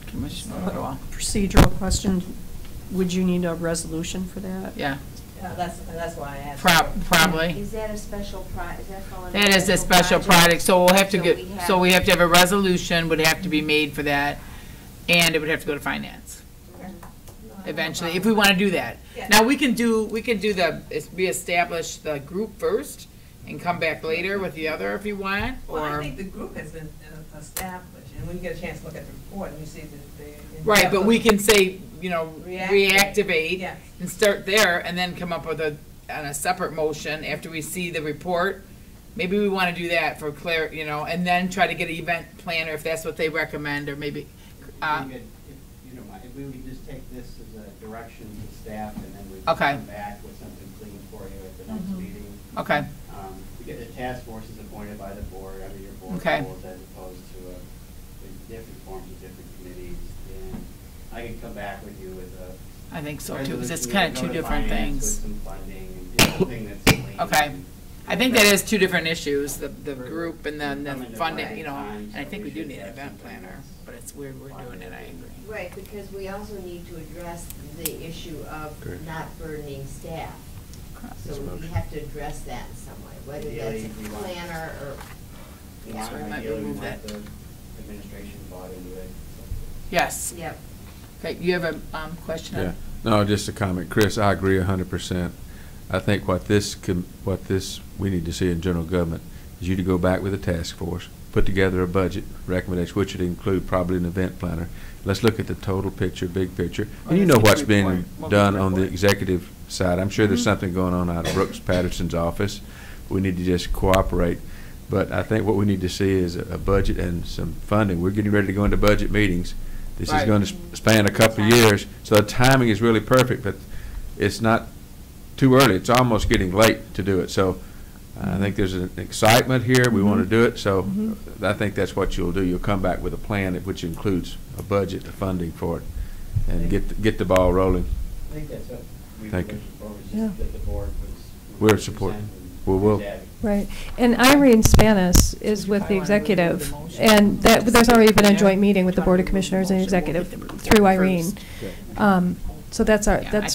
A: Commissioner Whitwell.
K: Procedural question, would you need a resolution for that?
A: Yeah.
P: That's why I asked.
A: Probably.
E: Is that a special is that fall under
A: That is a special project, so we'll have to
E: So
A: get,
E: we have-
A: so we have to have a resolution would have to be made for that, and it would have to go to finance eventually, if we want to do that.
P: Yeah.
A: Now, we can do reestablish the group first and come back later with the other if you want,
P: Well, I
A: or,
P: think the group has been established, and when you get a chance to look at the report, and you see the.
A: right, but we can say, you know,
P: Reactivate.
A: reactivate
P: Yes.
A: and start there, and then come up with on a separate motion after we see the report. Maybe we want to do that for you know, and then try to get an event planner if that's what they recommend, or maybe,
O: If you don't mind, if we would just take this as a direction to staff, and then we can
A: Okay.
O: come back with something clean for you at the next meeting.
A: okay,
O: Because the task force is appointed by the board, under your board
A: Okay.
O: rules, as opposed to different forms of different committees. And I can come back with you with a.
A: I think so too, 'cause it's
O: resolution,
A: kind of
O: go
A: two
O: to
A: different
O: finance
A: things.
O: With some funding and do something that's clean.
A: Okay. I think that is two different issues, the group and then the
O: Come into
A: funding,
O: right
A: you know,
O: time,
A: and I
O: so
A: think we do
O: should
A: need an
O: have
A: event
O: something
A: planner,
O: that's
A: but it's weird we're doing it, I agree.
E: Right, because we also need to address the issue of
D: Correct.
E: not burdening staff. So
D: Yes,
E: we
D: motion.
E: have to address that in some way, whether
O: Ideally,
E: that's
O: we
E: a
O: want-
E: planner or, yeah.
A: So we might
O: Ideally, we
A: remove
O: want
A: that.
O: the administration bought into it.
A: Yes.
E: Yep.
A: Okay, you have a question?
D: Yeah, no, just a comment. Chris, I agree 100%. I think what we need to see in general government is you to go back with a task force, put together a budget recommendation, which would include probably an event planner. Let's look at the total picture, big picture. And you know what's being done on the executive side. I'm sure there's something going on out of Brooks Patterson's office. We need to just cooperate. But I think what we need to see is a budget and some funding. We're getting ready to go into budget meetings. This is
A: Right.
D: going to span a couple of years, so the timing is really perfect, but it's not too early. It's almost getting late to do it. So I think there's an excitement here. We want to do it, so I think that's what you'll do. You'll come back with a plan which includes a budget, the funding for it, and get the ball rolling.
O: I think that's what we were
D: Thank you.
O: looking for, was
K: Yeah.
O: just that the board was.
D: We're supporting. We will.
L: Right, and Irene Spanis is with the executive, and there's already been a joint meeting with the Board of Commissioners and executive through Irene. So that's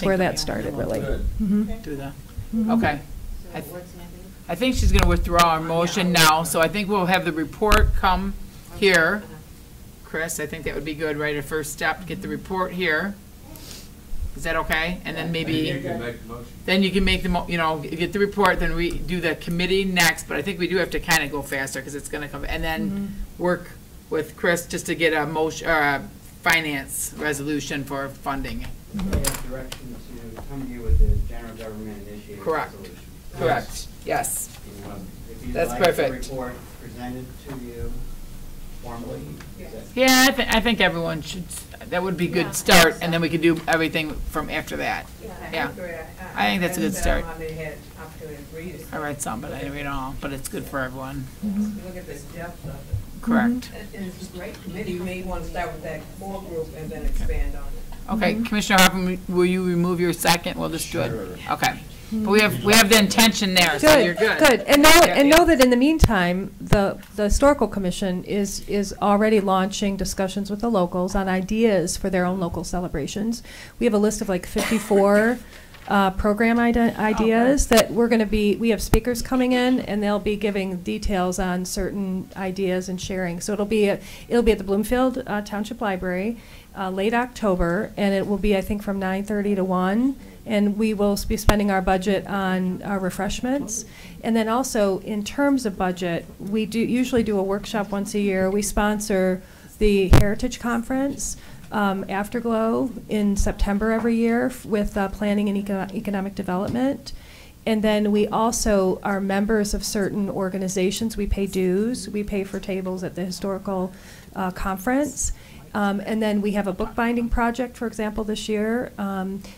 L: where that started, really. Mhm.
A: Do that. Okay. I think she's gonna withdraw her motion now, so I think we'll have the report come here. Chris, I think that would be good, right, a first step, get the report here. Is that okay? And then maybe,
D: You can make the motion.
A: then you can make the, get the report, then we do the committee next, but I think we do have to kind of go faster, because it's gonna come, and then work with Chris just to get a motion, or a finance resolution for funding.
O: We have direction to come to you with the general government initiated
A: Correct.
O: resolution.
A: Correct, yes.
O: If you'd
A: That's
O: like
A: perfect.
O: the report presented to you formally, is that?
A: Yeah, I think everyone should, that would be a good start, and then we could do everything from after that. Yeah. I think that's a good start. I read some, but I didn't read all, but it's good for everyone.
P: Look at the depth of it.
A: Correct.
P: And it's a great committee. You may want to start with that core group and then expand on it.
A: Okay, Commissioner Hoffman, will you remove your second? We'll just do it. Okay. But we have the intention there, so you're good.
L: Good, and know that in the meantime, the Historical Commission is already launching discussions with the locals on ideas for their own local celebrations. We have a list of like 54 program ideas that we have speakers coming in, and they'll be giving details on certain ideas and sharing. So it'll be at the Bloomfield Township Library, late October, and it will be, I think, from 9:30 to 1. And we will be spending our budget on refreshments. And then also, in terms of budget, we usually do a workshop once a year. We sponsor the Heritage Conference, Afterglow, in September every year with planning and economic development. And then we also are members of certain organizations. We pay dues. We pay for tables at the historical conference. And then we have a bookbinding project, for example, this year.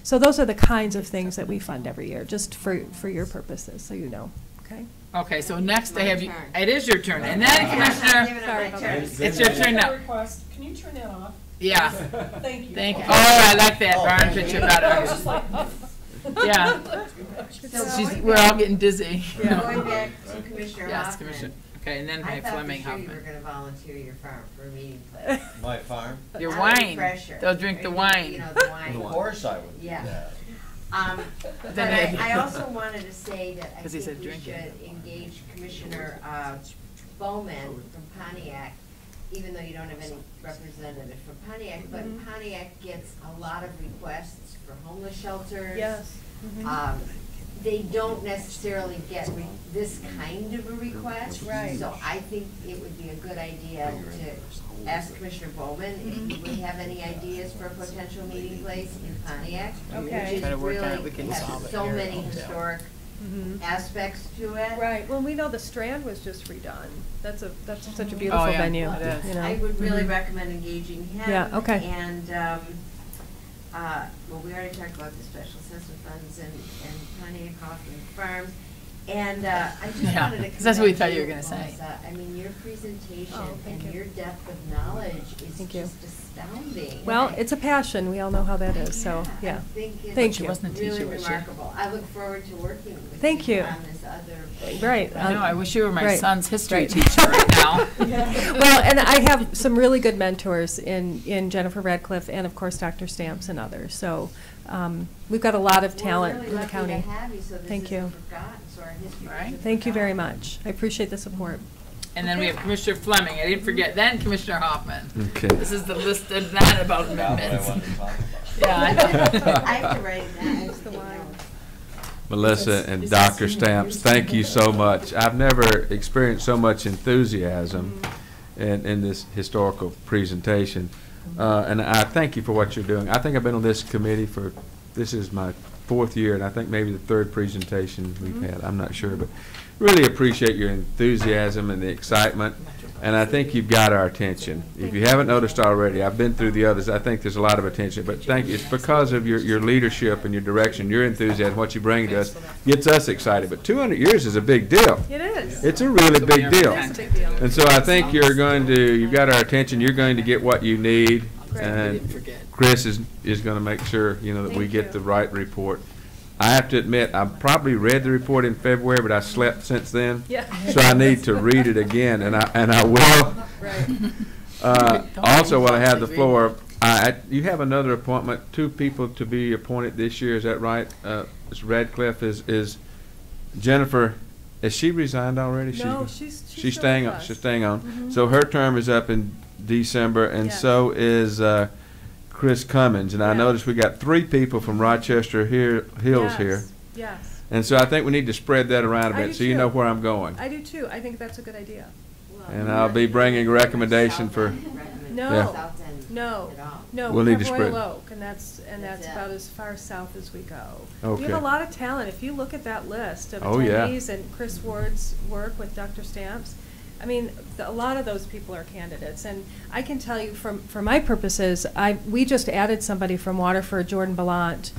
L: So those are the kinds of things that we fund every year, just for your purposes, so you know. Okay.
A: Okay, so next I have you. It is your turn, and then Commissioner. It's your turn now.
N: Can you turn that off?
A: Yeah.
N: Thank you.
A: Thank you. Oh, I like that barn picture better. Yeah. We're all getting dizzy.
E: Going back to Commissioner
A: Yes,
E: Hoffman.
A: Commissioner. Okay, and then Fleming
E: I thought for sure you
A: Hoffman.
E: were going to volunteer your farm for a meeting place.
B: My farm?
A: Your
E: Out of
A: wine.
E: pressure.
A: They'll drink the wine.
E: You know, the wine.
B: Of course I would.
E: Yeah. But
A: Then
E: I also wanted to say that I
A: 'Cause he
E: think
A: said
E: we
A: drinking.
E: should engage Commissioner Bowman from Pontiac, even though you don't have any representative from Pontiac, but Pontiac gets a lot of requests for homeless shelters.
L: Yes.
E: They don't necessarily get this kind of a request.
L: Right.
E: So I think it would be a good idea to ask Commissioner Bowman if he would have any ideas for a potential meeting place in Pontiac.
L: Okay.
E: Which
A: Try to
E: is
A: work on it.
E: really,
A: We can
E: has
A: solve it
E: so
A: here.
E: many historic aspects to it.
L: Right, well, we know the Strand was just redone. That's such a beautiful
A: yeah,
L: venue,
A: it is.
L: you know.
E: I would really recommend engaging him.
L: Yeah, okay.
E: And, well, we already talked about the special assessment funds and Pontiac Hoffman Farms. And I just
A: Yeah,
E: wanted to
A: 'cause that's what we
E: commend
A: thought you were gonna say.
E: Melissa. I mean, your presentation
L: thank
E: and
L: you.
E: your depth of knowledge is
L: Thank you.
E: just astounding.
L: Well,
E: And
L: it's a passion, we all know how that is, so, yeah.
E: I think it's
L: Thank you.
E: really remarkable. I look forward to working with
L: Thank
E: you
L: you.
E: on this other.
L: Right.
A: I know, I wish you were my
L: Right.
A: son's history
L: Right.
A: teacher right now.
L: Well, and I have some really good mentors in Jennifer Radcliffe and, of course, Dr. Stamps and others. So we've got a lot of talent in the county.
E: We're really lucky to have you, so this
L: Thank you.
E: isn't forgotten, so our history
A: Right.
E: isn't
L: Thank you very
E: forgotten.
L: much. I appreciate the support.
A: And then we have Commissioner Fleming. I didn't forget. Then Commissioner Hoffman.
D: Okay.
A: This is the list of not about
B: Not what I
A: amendments.
B: wanted to talk about.
A: Yeah.
E: I have to write it down. It's the wine.
D: Melissa and Dr. Stamps, thank you so much. I've never experienced so much enthusiasm in this historical presentation. And I thank you for what you're doing. I think I've been on this committee this is my 4th year, and I think maybe the 3rd presentation we've had. I'm not sure, but really appreciate your enthusiasm and the excitement. And I think you've got our attention. If you haven't noticed already, I've been through the others. I think there's a lot of attention. But thank you. It's because of your leadership and your direction, your enthusiasm, what you bring to us, gets us excited. But 200 years is a big deal.
L: It is.
D: It's a really big deal.
L: It's a big deal.
D: And so I think you've got our attention. You're going to get what you need. And Chris is going to make sure, that we get the right report I have to admit, I probably read the report in February, but I slept since then.
L: Yeah.
D: So I need to read it again, and I will.
L: Right.
D: Also, while I have the floor, you have another appointment, 2 people to be appointed this year, is that right? Ms. Radcliffe, is Jennifer, has she resigned already?
L: No, she's
D: She's
L: still
D: staying
L: with
D: on,
L: us.
D: she's staying on.
L: Mhm.
D: So her term is up in December, and
L: Yes.
D: so is Chris Cummins. And I
L: Yeah.
D: noticed we got 3 people from Rochester Hills here.
L: Yes.
D: And so I think we need to spread that around a
L: I
D: bit,
L: do
D: so you
L: too.
D: know where I'm going.
L: I do too. I think that's a good idea.
D: And I'll be bringing a recommendation for,
L: No,
D: Yeah.
L: no,
D: We'll
L: we
D: need to
L: have
D: spread.
L: Royal Oak, and that's about as far south as we go. We
D: Okay.
L: have a lot of talent. If you look at that list of
D: Oh, yeah.
L: attendees and Chris Ward's work with Dr. Stamps, I mean, a lot of those people are candidates. And I can tell you for my purposes, we just added somebody from Waterford, Jordan Ballant,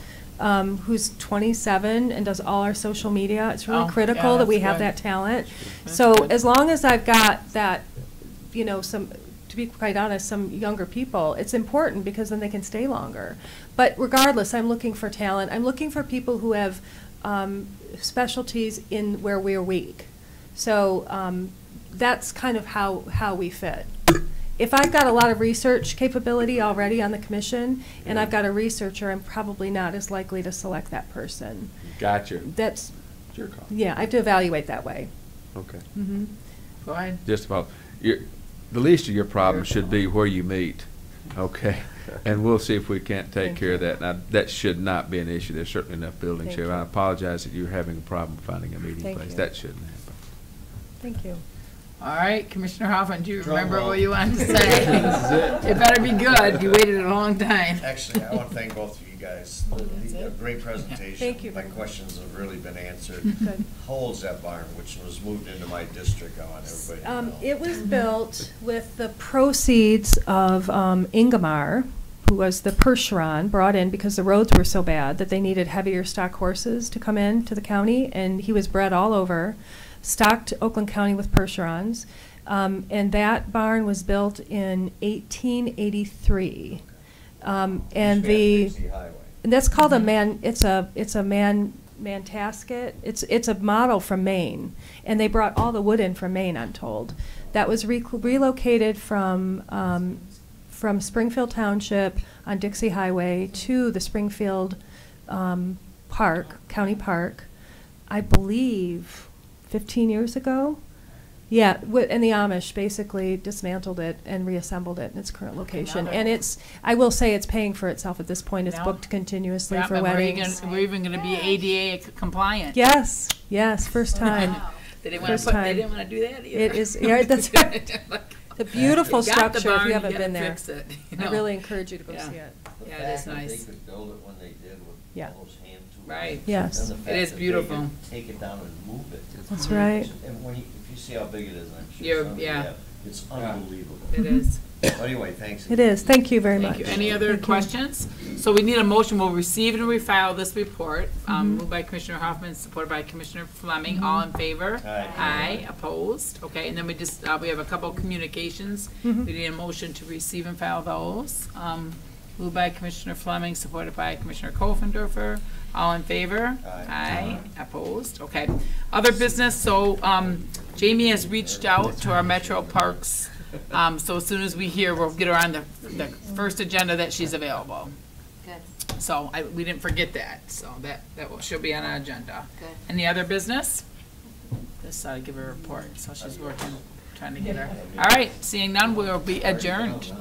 L: who's 27 and does all our social media. It's really
A: Oh,
L: critical
A: yeah,
L: that we
A: that's
L: have
A: good.
L: that talent.
A: That's
L: So
A: good.
L: as long as I've got that, to be quite honest, some younger people, it's important because then they can stay longer. But regardless, I'm looking for talent. I'm looking for people who have specialties in where we're weak. So that's kind of how we fit. If I've got a lot of research capability already on the commission, and I've got a researcher, I'm probably not as likely to select that person.
D: Gotcha.
L: That's,
D: It's your call.
L: yeah, I have to evaluate that way.
D: Okay.
L: Mm-hmm.
A: Go ahead.
D: Just about, the least of your problems should be where you meet, okay? And we'll see if we can't take
L: Thank
D: care of
L: you.
D: that. Now, that should not be an issue. There's certainly enough buildings
L: Thank
D: here.
L: you.
D: I apologize that you're having a problem finding a meeting
L: Thank
D: place.
L: you.
D: That shouldn't happen.
L: Thank you.
A: All right, Commissioner Hoffman, do you
B: Drum
A: remember
B: roll.
A: what you wanted to say? It better be good. You waited a long time.
B: Actually, I want to thank both of you guys. A great presentation.
L: Thank you
B: My
L: very much.
B: questions have really been answered.
L: Good.
B: How old is that barn, which was moved into my district? I want everybody to know.
L: It was built with the proceeds of Ingemar, who was the Percheron, brought in because the roads were so bad that they needed heavier stock horses to come in to the county, and he was bred all over, stocked Oakland County with Percherons, and that barn was built in 1883. And
B: Dixie Highway.
L: and that's called a man. It's a Mantasket. It's a model from Maine, and they brought all the wood in from Maine. I'm told that was relocated from Springfield Township on Dixie Highway to the Springfield County Park, I believe 15 years ago. Yeah, and the Amish basically dismantled it and reassembled it in its current location.
A: now
L: And I will say it's paying for itself at this point. It's
A: Now-
L: booked continuously
A: Yeah,
L: for
A: but
L: weddings.
A: we're even going to be ADA compliant.
L: Yes, first time.
A: They didn't want
L: First
A: to
L: time.
A: They didn't want to do that either.
L: It is, yeah, that's right. The beautiful
A: You got the
L: structure, if
A: barn,
L: you haven't
A: gotta
L: been there.
A: fix it, you
L: I
A: know.
L: really encourage you to go
A: Yeah.
L: see it.
B: The
A: Yeah, it is
B: fact that
A: nice.
B: they could build it when they did with
L: Yeah.
B: all those hand tools.
A: Right.
L: Yes.
B: And the
A: It
B: fact
A: is
B: that they
A: beautiful.
B: could take it down and move it.
L: That's right.
B: And when if you see how big it is, I'm sure
A: You're-
B: some of you
A: yeah.
B: have, it's unbelievable.
A: It is.
B: Well, anyway, thanks.
L: It is. Thank you very much.
A: Thank you. Any other
L: Thank you.
A: questions? So we need a motion. We'll receive and refile this report.
L: Mm-hmm.
A: Moved by Commissioner Hoffman, supported by Commissioner Fleming. All in favor?
B: Aye.
A: Aye. Opposed? Okay, and then we just, we have a couple communications.
L: Mhm.
A: We need a motion to receive and file those. Moved by Commissioner Fleming, supported by Commissioner Kofendorfer. All in favor?
B: Aye.
A: Opposed? Okay. Other business, so Jamie has reached out to our Metro Parks. So as soon as we hear, we'll get her on the first agenda that she's available.
I: Good.
A: So we didn't forget that, so she'll be on our agenda.
I: Good.
A: Any other business? Just thought I'd give her a report, so she's working, trying to get her. All right, seeing none, we'll be adjourned.